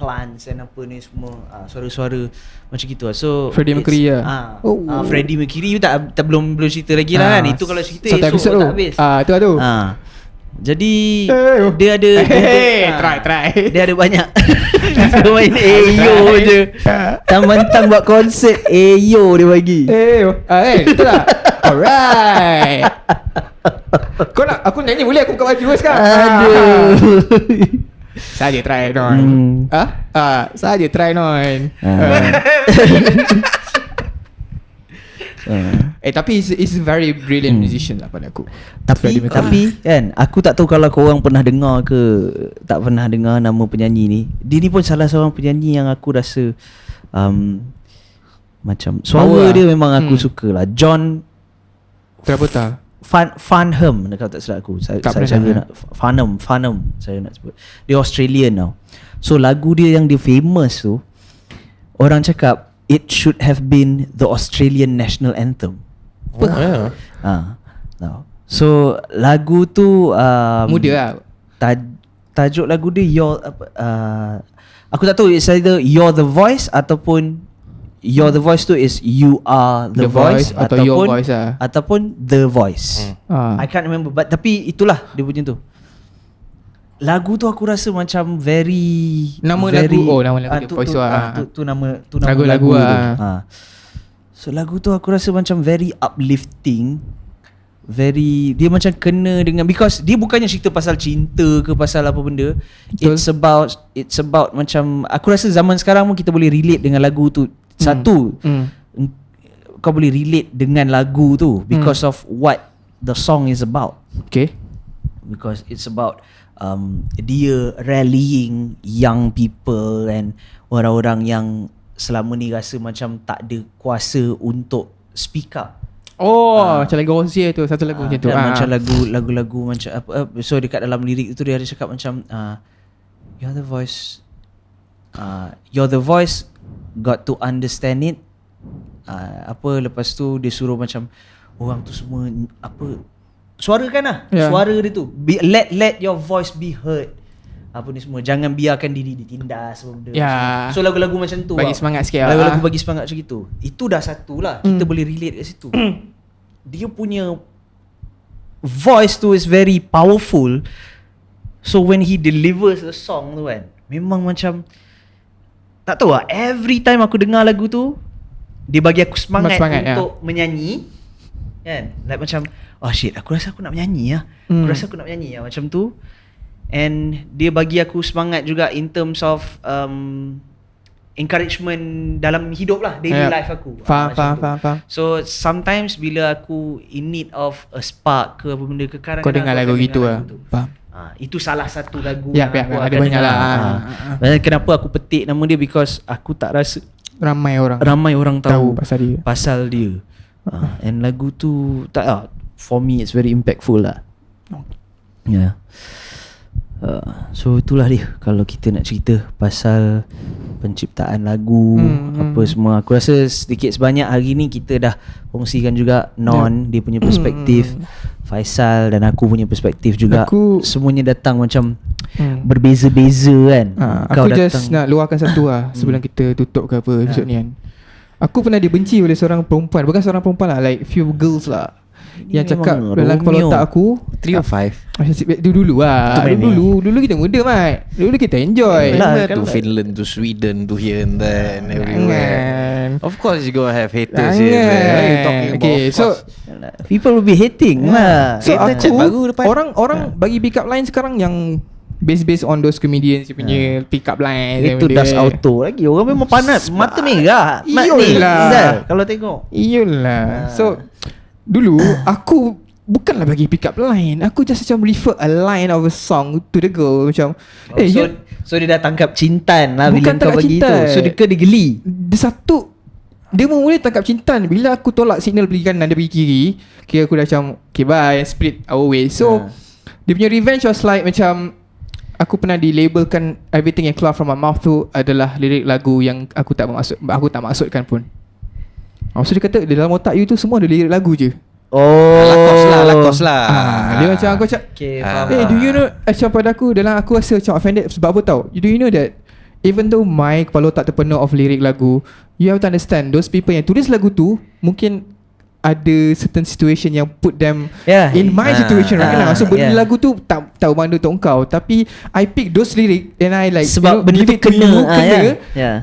Plants and apa ni semua, suara-suara macam gitu lah. So Freddie it's- Mercury lah. Freddie Mercury you tak belum cerita lagi lah kan. Itu kalau cerita satu episode esok tu. tak habis. Tu lah tu. Jadi Eh, dia ada try. dia ada banyak dia main Ayo je. Mentang-mentang buat konsert Ayo dia bagi. Betul tak? Alright. Kau nak aku nyanyi boleh aku buka baju sekarang? Aduh. Saja try non. Saja try non. Tapi is very brilliant musician lah pada aku. Freddie Mercury. Tapi kan aku tak tahu kalau korang pernah dengar ke tak pernah dengar nama penyanyi ni. Dia ni pun salah seorang penyanyi yang aku rasa macam suara Power dia lah. memang aku suka lah. John Travolta. Farnham kalau tak silap aku. Saya Tak pernah dengar. nak Farnham saya nak sebut. Dia Australian tau. So lagu dia yang dia famous tu, orang cakap it should have been the Australian national anthem. Yeah. No. So lagu tu Muda lah. tajuk lagu dia aku tak tahu, it's either You're the Voice ataupun You're the Voice tu is You Are the, voice, atau Your Voice lah. ataupun The Voice. I can't remember, but tapi itulah dia punya tu. Lagu tu aku rasa macam very Nama lagu dia, Voice tu lah. tu nama Lagu-lagu tu. lah. So lagu tu aku rasa macam very uplifting. Dia macam kena dengan, because dia bukannya cerita pasal cinta ke pasal apa benda. Betul. It's about macam aku rasa zaman sekarang pun kita boleh relate dengan lagu tu. Satu, kau boleh relate dengan lagu tu because of what the song is about. Okay. Because it's about dia rallying young people and orang-orang yang selama ni rasa macam tak ada kuasa untuk speak up. Macam lagu Ozzy tu, satu lagu macam tu. Macam lagu-lagu macam apa, so dekat dalam lirik tu dia ada cakap macam you're the voice, got to understand it. Lepas tu dia suruh macam orang tu semua suarakan lah. Suara dia tu let your voice be heard. Apa ni semua, jangan biarkan diri ditindas benda. So lagu-lagu macam tu bagi semangat sikit lah. lagu-lagu bagi semangat macam itu. Itu dah satu lah. Kita boleh relate kat situ. Dia punya voice tu is very powerful. So when he delivers the song tu kan, memang macam tak tahu lah, every time aku dengar lagu tu dia bagi aku semangat untuk menyanyi kan. Like macam oh shit, aku rasa aku nak menyanyi lah. Aku rasa aku nak menyanyi lah macam tu. And dia bagi aku semangat juga in terms of encouragement dalam hidup lah, daily life aku. Faham. So sometimes bila aku in need of a spark ke apa benda ke, kadang-kadang Kau dengar lagu gitu lah. Faham. Itu salah satu lagu Ya, yang aku ada akan banyak dengar. lah. Kenapa aku petik nama dia, because aku tak rasa Ramai orang tahu pasal dia. And lagu tu tak for me it's very impactful lah. Yeah. So itulah dia kalau kita nak cerita pasal penciptaan lagu apa semua. Aku rasa sedikit sebanyak hari ni kita dah kongsikan juga dia punya perspektif, Faisal dan aku punya perspektif juga. Semuanya datang macam berbeza-beza kan. Aku just nak luahkan satu lah sebelum kita tutup ke apa episode ni kan. Aku pernah dibenci oleh seorang perempuan, bukan seorang perempuan lah, like few girls lah, yang cakap dalam kepala otak aku 3 or 5. Dulu lah. Dulu kita muda mat. Dulu kita enjoy. To Finland, to Sweden, to here and there and everywhere. Of course you gonna have haters here. What are you talking about? Okay, so people will be hating lah. So Kita baru aku orang bagi pick up line sekarang yang based on those comedians punya pick up line. Itu Das Auto lagi. Orang memang panas, mata merah. Iyalah. Kalau tengok. Iyalah. So dulu aku bukanlah bagi pick up line. Aku just macam refer a line of a song to the girl macam so dia dah tangkap cintan lah bila bukan kau bagi tu. So dia geli. Dia mula tangkap cintan bila aku tolak signal pergi kanan, dia pergi kiri. Kira aku dah macam okay bye, split our way. So dia punya revenge was like macam aku pernah dilabelkan everything yang keluar from my mouth tu adalah lirik lagu yang aku tak maksudkan pun. So dia kata dalam otak you tu semua ada lirik lagu je. Lacoste lah. Dia macam aku cakap, Okay, do you know, macam pada aku dalam aku rasa macam offended sebab apa tau? Do you know that even though my kepala otak terpenuh of lirik lagu, you have to understand those people yang tulis lagu tu mungkin ada certain situation yang put them in my situation right now. So benda lagu tu tak tahu mana untuk engkau, tapi I pick those lyric and I like sebab benda tu kena.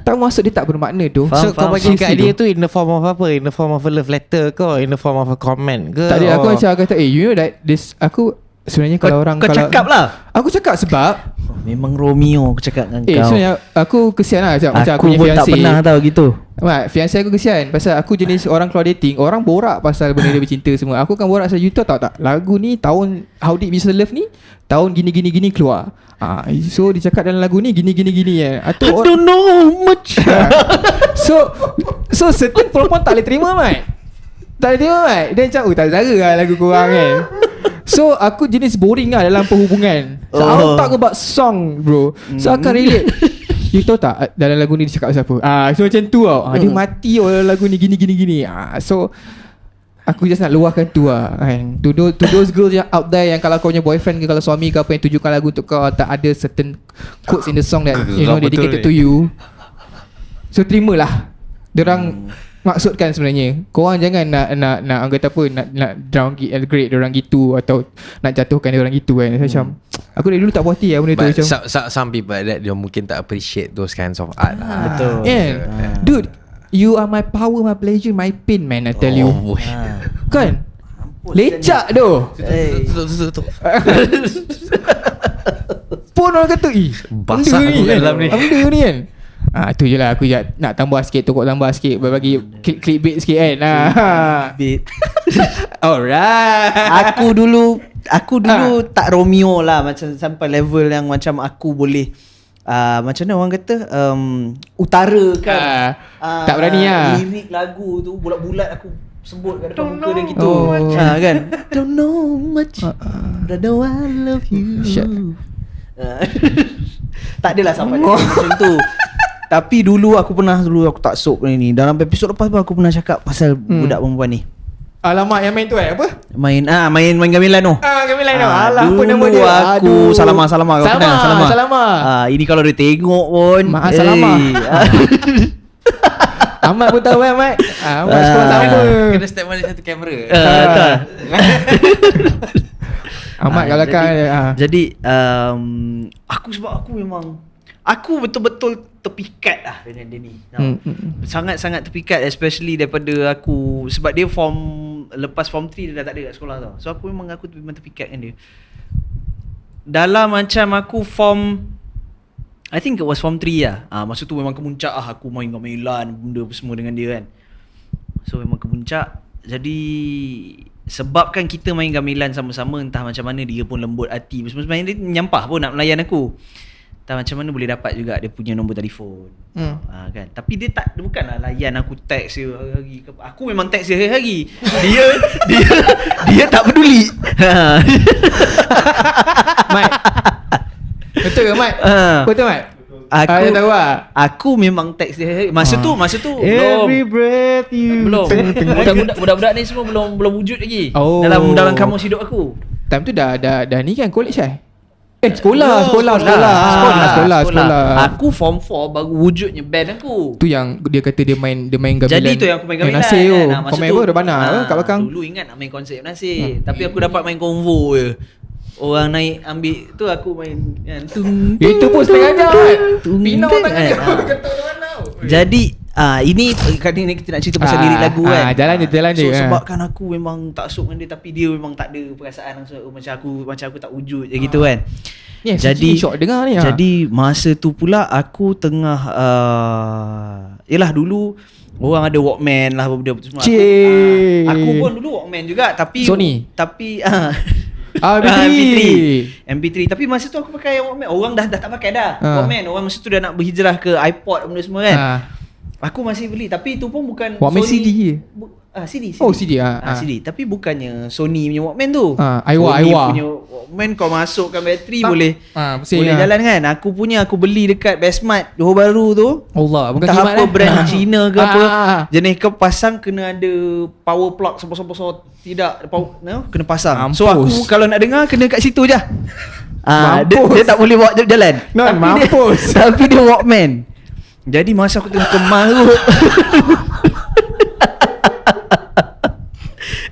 Tak masuk dia tak bermakna tu. So kau bagi kat dia tu in the form of apa? In the form of a love letter ke? In the form of a comment ke? Tak ada, aku macam kata you know that this, aku sebenarnya kalau orang kau kalau cakap lah. Aku cakap sebab memang Romeo aku cakap dengan kau. sebenarnya aku kesian lah macam aku punya pun fiancé. tak pernah tahu gitu. Fiancé aku kesian pasal aku jenis orang keluar dating, orang borak pasal benda dia bercinta semua. Aku kan borak pasal you tahu tak lagu ni tahun How Deep Is the Love ni tahun gini keluar. So dia cakap dalam lagu ni gini kan. I don't know much. So certain perempuan tak boleh terima Mat. Tak boleh terima Mat. Dia macam tak selera lah lagu korang kan. So aku jenis boring lah dalam perhubungan. So I talk about song bro. So I akan relate. You tahu tak dalam lagu ni dia cakap pasal apa? So macam tu tau. Dia mati dalam lagu ni gini. So aku just nak luahkan tu lah kan. To those girls yang out there, yang kalau kau punya boyfriend ke, kalau suami ke apa yang tujukan lagu untuk kau, tak ada certain quotes in the song that you know dedicated to you. So terimalah. Diorang maksudkan sebenarnya. Korang jangan nak orang kata apa, nak downgrade diorang gitu atau nak jatuhkan diorang gitu kan. Macam aku dari dulu tak puas hati lah benda tu macam. Some people that dia mungkin tak appreciate those kinds of art. Betul. Dude, you are my power, my pleasure, my pain man, I tell you. Kan? Lecak tu. Pun orang kata basah aku kat dalam ni. Benda ni kan. Tu je lah aku nak tambah sikit, tokok tambah sikit, bagi clickbait sikit kan. Alright. Aku dulu tak Romeo lah, macam sampai level yang macam aku boleh macam mana orang kata utara kan. Tak berani lah. Lirik lagu tu bulat-bulat aku sebut kat depan muka dia gitu. Kan. Don't know much, but I know I love you. Tak adalah sampai macam tu. Tapi dulu aku tak sok ni. Dalam episod lepas pun aku pernah cakap pasal budak perempuan ni. Alamak, yang main tu apa? Main gamilan tu. Gamilan tu. Alah, apa nama dulu dia? aku Salama. Kau kenal Salama? Ini kalau dia tengok pun Salama. Ahmad pun tahu kan Ahmad. Ahmad sekolah sama. Kena step mana satu kamera. Ahmad kalau kan. Jadi aku memang aku betul-betul terpikat lah dengan dia ni. Sangat-sangat terpikat, especially daripada aku, sebab dia lepas form 3 dia dah tak ada kat sekolah tau. So aku memang terpikat dengan dia. Dalam macam aku I think it was form 3 lah. Masa tu memang kemuncak lah aku main gamelan benda semua dengan dia kan. So memang kemuncak. Jadi sebabkan kita main gamelan sama-sama, entah macam mana dia pun lembut hati. Sebenarnya dia menyampah pun nak melayan aku. Tak macam mana boleh dapat juga dia punya nombor telefon. Kan. Tapi dia bukanlah layan aku teks dia hari-hari. Aku memang teks dia hari-hari. Dia tak peduli. Mat. Betul ke Mat? Betul Mat? Aku tahu lah. Aku memang teks dia hari-hari. Masa tu Every breath you belum. Budak-budak ni semua belum wujud lagi. Dalam kamus hidup aku. Time tu dah ni kan college Sekolah. Aku form 4 baru wujudnya band aku. Tu yang dia kata dia main gamelan. Jadi tu yang aku main gamelan. Nasir tu. Masa kau main tu apa Rebana kat belakang. Dulu ingat nak main konsep Nasir. Tapi aku dapat main konvo je. Orang naik ambil tu aku main kan. Itu pun setengah jam kan. Pinau tangan dia. Kata mana. Jadi ini kali ni kita nak cerita pasal lirik lagu kan. Jalan je. So sebabkan aku memang tak sok dengan dia, tapi dia memang tak ada perasaan langsung macam aku tak wujud je gitu kan. Jadi shock dengar ni. Jadi masa tu pula aku tengah yalah dulu orang ada Walkman lah benda semua. Aku pun dulu Walkman juga, tapi Sony. Tapi MP3. Tapi masa tu aku pakai Walkman. Orang dah tak pakai dah Walkman. Orang masa tu dah nak berhijrah ke iPod benda semua kan. Aku masih beli, tapi itu pun bukan Walkman Sony. CD je. CD. Oh CD CD. Tapi bukannya Sony punya Walkman tu. Aiwa Sony punya Walkman kau masukkan bateri boleh boleh jalan kan. Aku beli dekat Bestmart Johor Bahru tu. Allah, bukan entah kimat apa brand Cina ke apa. Jenis kau pasang kena ada power plug so tidak power, kena pasang. Mampus. So aku kalau nak dengar kena kat situ je. Dia tak boleh bawa jalan. Mampus. Tapi dia Walkman. Jadi masa aku tengah kemarut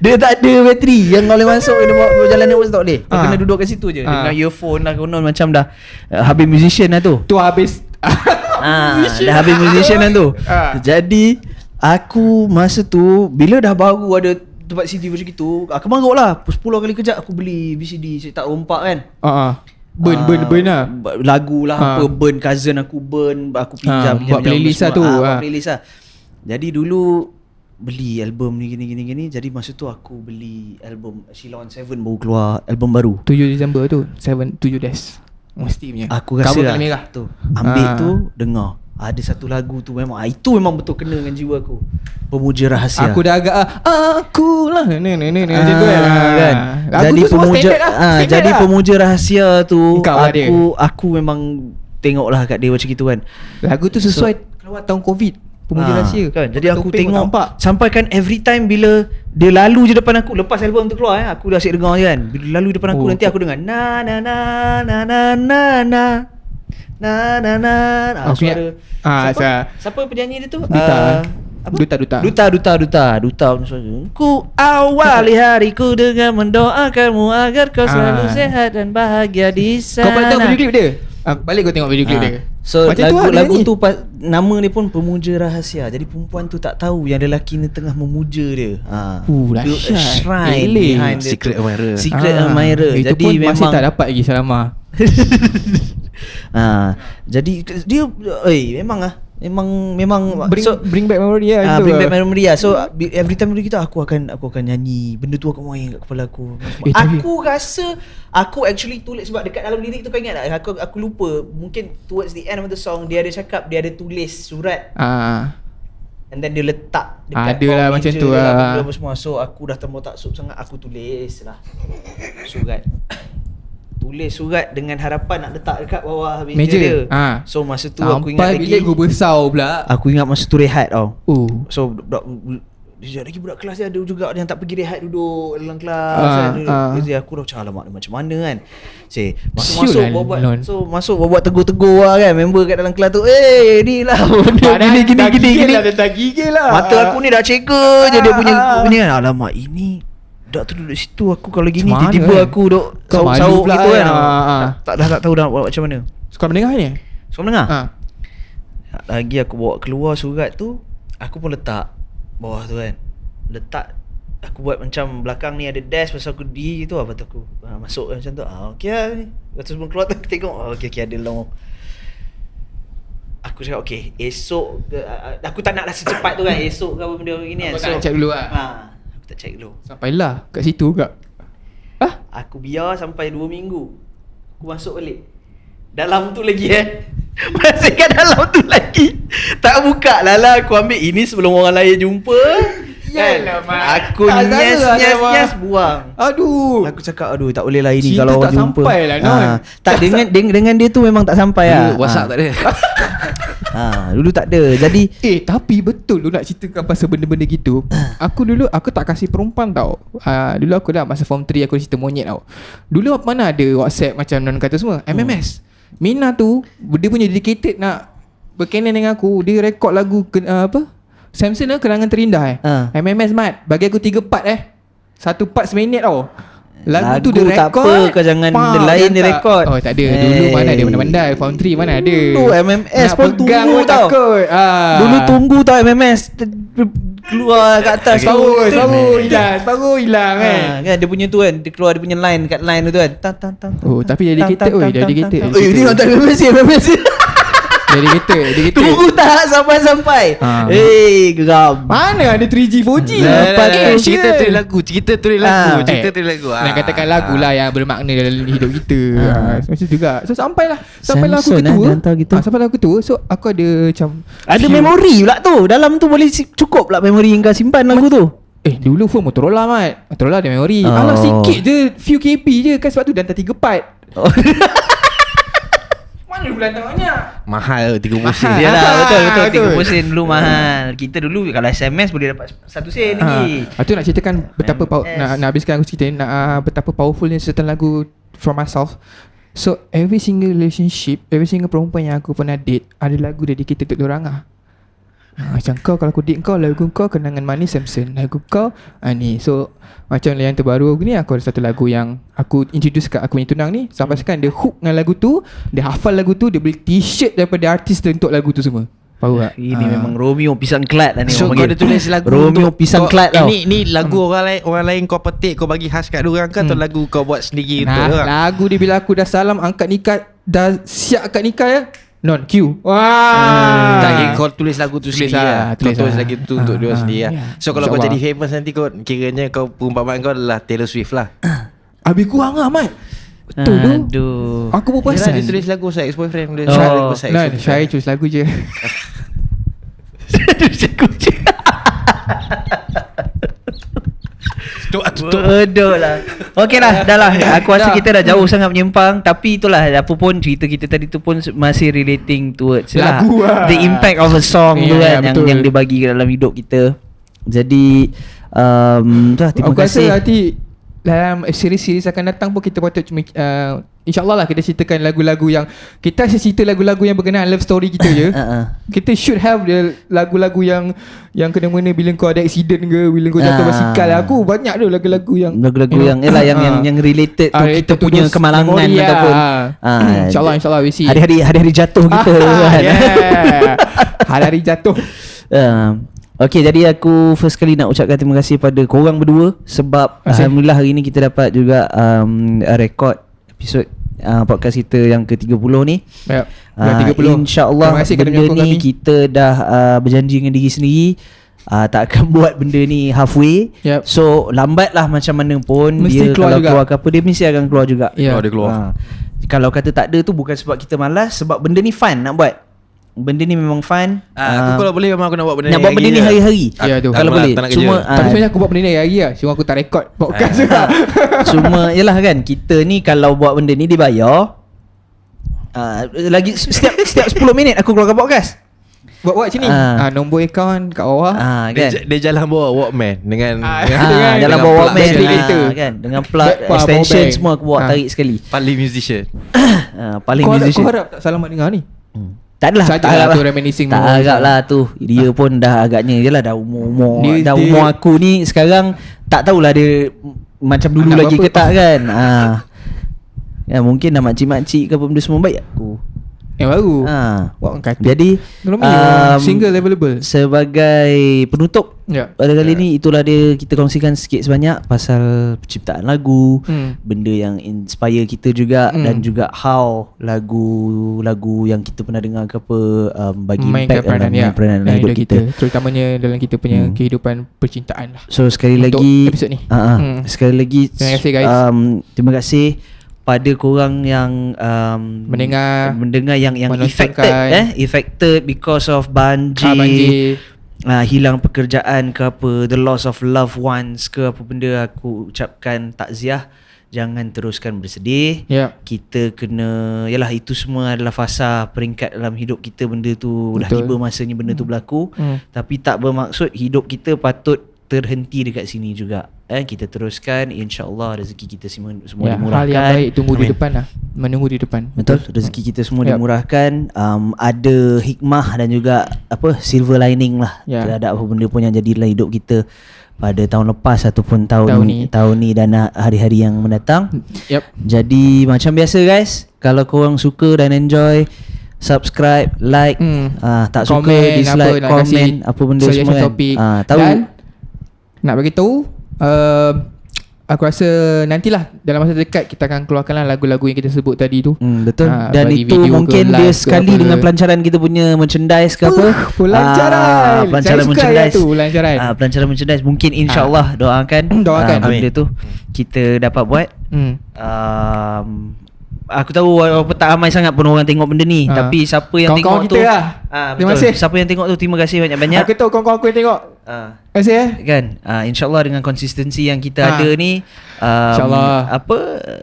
dia tak ada bateri yang kau boleh masuk, kena bawa jalan ni tak boleh. Kau kena duduk kat situ je dengan earphone lah, konon macam dah habis musician lah tu. Tu habis dah habis musician lah tu. Jadi aku masa tu bila dah baru ada tempat CD macam gitu, aku marut lah. 10 kali kejap aku beli VCD, saya tak rompak kan. Burn lah lagu lah apa, burn cousin aku, burn aku pinjam buat playlist lah tu. Buat playlist lah. Jadi dulu beli album ni gini. Jadi masa tu aku beli album Sheila on 7 baru keluar album baru 7 Disember tu 7 days mesti punya. Aku rasa lah merah tu ambil tu dengar. Ada satu lagu tu memang itu memang betul kena dengan jiwa aku. Pemuja Rahsia. Aku dah agak akulah macam tu kan. Jadi pemuja jadi Pemuja Rahsia tu aku memang tengoklah kat dia macam gitu kan. Lagu tu sesuai keluar tahun Covid. Pemuja Rahsia kan. Jadi aku tengok sampai kan every time bila dia lalu je depan aku, lepas album tu keluar aku dah asyik dengar je kan. Bila lalu depan aku nanti aku dengar na na na na na na na na na na. Siapa penyanyi dia tu? Duta. Ku awali hariku dengan mendoakanmu agar kau selalu sehat dan bahagia di sana. Kau pernah tengok video klip dia? Balik kau tengok video klip dia. So lagu tu nama dia pun Pemuja Rahsia. Jadi perempuan tu tak tahu yang lelaki ni tengah memuja dia. Dahsyat. Shrine behind Secret Admirer. Secret Admirer. Itu jadi pun memang masih tak dapat lagi Salama. jadi dia memang bring back memory lah. Bring back memory lah. So every time kita aku akan nyanyi benda tu, akan main kat kepala aku. Aku rasa aku actually tulis sebab dekat dalam lirik tu kau ingat tak? Aku lupa, mungkin towards the end of the song dia ada cakap dia ada tulis surat. And then dia letak dekat ada lah macam tu lah semua. So aku dah tambah taksub sangat, aku tulis lah surat. Tulis surat dengan harapan nak letak dekat bawah meja dia. So masa tu aku ingat lagi bilik gua besar pula. Aku ingat masa tu rehat tau. So sekejap lagi budak kelas dia ada juga yang tak pergi rehat duduk dalam kelas. Jadi aku dah macam alamak macam mana kan. Masuk buat tegur-tegur lah kan member kat dalam kelas tu. Ni lah gini. Dah gigil lah. Mata aku ni dah ceka je dia punya kan. Alamak ini dak tu duduk situ aku kalau gini tiba-tiba aku duk sauk-sauk gitu kan. Tak tahu dah buat macam mana. Kau mendengar ni? Kau mendengar? Lagi aku bawa keluar surat tu, aku pun letak bawah tu kan. Letak aku buat macam belakang ni ada desk pasal aku di tu apa tu aku masuk macam tu. Okey lah ni. Lepas sebelum keluar tu aku tengok okey ada long. Aku cakap okey esok aku tak naklah secepat tu kan esok ke apa benda begini kan. So check dulu lah. Aku tak check dulu. Sampailah kat situ juga. Aku biar sampai 2 minggu. Aku masuk balik. Dalam tu lagi masih kat dalam tu lagi. Tak buka lah aku ambil ini sebelum orang lain jumpa. Yalah mak. Aku nyes buang. Aduh. Aku cakap tak boleh lah ini cinta kalau orang tak jumpa. Sampai lah Non. Tak dengan dia tu memang tak sampai lah. WhatsApp tak ada. Dulu tak ada. Jadi tapi betul lu nak ceritakan pasal benda-benda gitu. Aku tak kasih perempuan tau. Dulu aku dah masa form 3 aku cerita monyet tau. Dulu mana ada WhatsApp macam Non kata semua. MMS. Mina tu dia punya dedicated nak berkenan dengan aku. Dia rekod lagu Samson Kenangan Terindah MMS Mat. Bagi aku 3 part 1 part seminit tau. Lagu tu dia rekod. Tak apa kau jangan benda lain dia rekod. Tak ada. Dulu mana ada benda-benda Form 3 mana ada. Dulu MMS nak pun tunggu tau. Dulu tunggu tau MMS keluar kat atas. Baru hilang kan. Kan dia punya tu kan, dia keluar dia punya line kat line tu kan. Tapi dedicated dedicated. Ini tak MMS. Dedicated. Tunggu tak sampai. Geram. Mana ada 3G 4G. Cerita tu lagu. Nak katakan lagu lah yang bermakna dalam hidup kita. Macam juga. So sampailah aku ketua. Sampai aku ketua. So aku ada macam ada memori pula tu. Dalam tu boleh cukup pula memori yang kau simpan lagu tu. Dulu phone Motorola Mat. Motorola ada memori. Alah sikit je, few KB je kan, sebab tu dah hantar 3 part. Mana bulan tak banyak. Mahal 30 sen. Yalah betul 30 betul. sen dulu mahal. Kita dulu kalau SMS boleh dapat 1 sen lagi. Itu nak ceritakan betapa nak habiskan aku cerita betapa powerfulnya certain lagu From Myself. So every single relationship, every single perempuan yang aku pernah date, ada lagu dedicated untuk diorang lah. Macam kau, kalau aku date kau, lagu kau Kenangan Manis Samson, lagu kau ni. So macam yang terbaru aku ni, aku ada satu lagu yang aku introduce kat aku punya tunang ni. Sampai sekarang dia hook dengan lagu tu, dia hafal lagu tu, dia beli t-shirt daripada artis tu untuk lagu tu semua. Faham tak? Ini memang Romeo pisang kelat lah ni. So kau ada tulis lagu Romeo pisang kelat tau. Ni lagu orang lain kau petik, kau bagi khas kat diorang kan, atau lagu kau buat sendiri untuk diorang? Lagu dia bila aku dah salam angkat nikah, dah siap akad nikah ya, non Q. Wah. Tak, kau tulis lagu tu sendiri lah. Kau tulis lagu tu untuk dia sendiri lah. So kalau kau jadi famous nanti, kau kiranya kau perumpamaan kau adalah Taylor Swift lah. Habis kurang lah Mat. Betul tu. Aduh. Aku pun Yelah, perasan. dia tulis lagu Saya Ex-Boyfriend. Dia Oh. lagu Saya Nah, Ex-Boyfriend. saya tulis lagu je. Bodoh lah. Okey lah, dah lah. Aku rasa kita dah jauh sangat menyimpang. Tapi itulah, apa pun cerita kita tadi tu pun masih relating towards lagu lah. the impact of a song tu kan, betul. yang dia bagi dalam hidup kita. Jadi terima Aku rasa kasih. nanti dalam siri-siri akan datang pun kita patut InsyaAllah lah kita ceritakan lagu-lagu yang kita asyik cerita lagu-lagu yang berkenaan love story kita je. Kita should have lagu-lagu yang kena-mena bila kau ada accident ke, bila kau jatuh basikal. Aku banyak tu lagu-lagu yang yang yang related tu kita punya kemalangan ataupun InsyaAllah we see. hari-hari jatuh kita kan. Hari-hari jatuh. Okay, jadi aku first kali nak ucapkan terima kasih pada korang berdua. Sebab alhamdulillah hari ni kita dapat juga rekod episod podcast kita yang ke-30 ni. Ya, 30. InsyaAllah Terima kasih kerana benda menyokong ni kami. kita dah berjanji dengan diri sendiri, tak akan buat benda ni halfway. Yep. So lambat lah macam mana pun, Mesti dia keluar kalau juga. keluar ke apa, dia mesti akan keluar juga. Ya. Dia keluar. Kalau kata tak ada tu bukan sebab kita malas, sebab benda ni fun nak buat. Benda ni memang fun. Aku kalau boleh memang aku nak buat benda ni. Nak buat benda ni hari-hari. Ya, tu. Kalau Tak boleh. nak kerja. Cuma Tapi sebenarnya aku buat benda ni hari-hari lah. Cuma aku tak rekod podcast juga. cuma yalah kan, kita ni kalau buat benda ni dibayar. Lagi setiap 10 minit aku keluarkan podcast. Buat sini. Nombor akaun kat bawah. Kan. Dia jalan bawa Walkman dengan dengan Dalam dengan bawa plug Walkman ventilator. kan, dengan plug Backpack, extension power bank. semua aku bawa tarik sekali. paling musician. Paling Kau musician. harap tak salah mak dengar ni? Tak adalah, Saja tak lah harap tu reminiscing Tak memories harap lah. lah tu. Dia pun dah agaknya, yelah dah umur Dia- umur aku ni sekarang, tak tahulah dia macam dulu Anak lagi berapa? ke tak kan. Ya mungkin dah makcik-makcik ke apa benda semua baik aku. Yang baru. Buat orang kata. Jadi single available. sebagai penutup Ya. pada kali ni, itulah dia, kita kongsikan sikit sebanyak pasal penciptaan lagu, benda yang inspire kita juga, dan juga how lagu-lagu yang kita pernah dengar ke apa bagi Mainkan impact dalam peranan dalam hidup kita. Terutamanya dalam kita punya kehidupan percintaan lah. So sekali Untuk lagi episod ni. sekali lagi Terima kasih, guys. terima kasih pada korang yang Mendengar yang menontonkan. affected because of banjir, banjir. hilang pekerjaan ke apa, the loss of loved ones ke apa benda. Aku ucapkan takziah. Jangan teruskan bersedih. Ya. Kita kena, yalah, itu semua adalah fasa peringkat dalam hidup kita. Benda tu dah Betul. tiba masanya benda tu berlaku. Tapi tak bermaksud hidup kita patut terhenti dekat sini juga. Kita teruskan, insya-Allah rezeki kita semua Ya, hal dimurahkan. yang baik tunggu di depan lah. Menunggu di depan. Betul, rezeki kita semua Yap. dimurahkan. Ada hikmah dan juga silver lining lah Ya. terhadap apa benda pun yang jadi dalam hidup kita pada tahun lepas ataupun tahun Tahun ni dan hari-hari yang mendatang. Yep. Jadi macam biasa guys, kalau korang suka dan enjoy, subscribe, like, tak suka, Komen, dislike, nak kasi komen apa benda suggestion semua kan. topik. Tahu. Dan nak bagi tahu, aku rasa nantilah dalam masa dekat kita akan keluarkanlah lagu-lagu yang kita sebut tadi tu. Betul. Dan bagi itu video ke mungkin dia live ke sekali apa. dengan pelancaran kita punya merchandise ke apa. Pelancaran. Pelancaran Saya suka merchandise. yang tu, pelancaran. Pelancaran merchandise mungkin insya-Allah doakan. Doakan. Benda tu kita dapat buat. Aku tahu walaupun tak ramai sangat pun orang tengok benda ni, tapi siapa yang Kawan-kawan tengok tu kita lah. Terima betul. kasih. Siapa yang tengok tu, terima kasih banyak-banyak. Aku tahu kawan-kawan aku yang tengok. Kan InsyaAllah dengan konsistensi yang kita ada ni InsyaAllah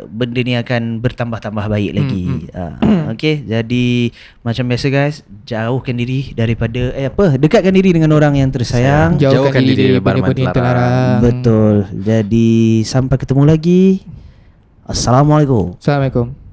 benda ni akan bertambah-tambah baik lagi. Okay, jadi macam biasa guys, jauhkan diri daripada dekatkan diri dengan orang yang tersayang, jauhkan diri daripada benda yang terlarang. Betul. Jadi sampai ketemu lagi. Assalamualaikum. Assalamualaikum.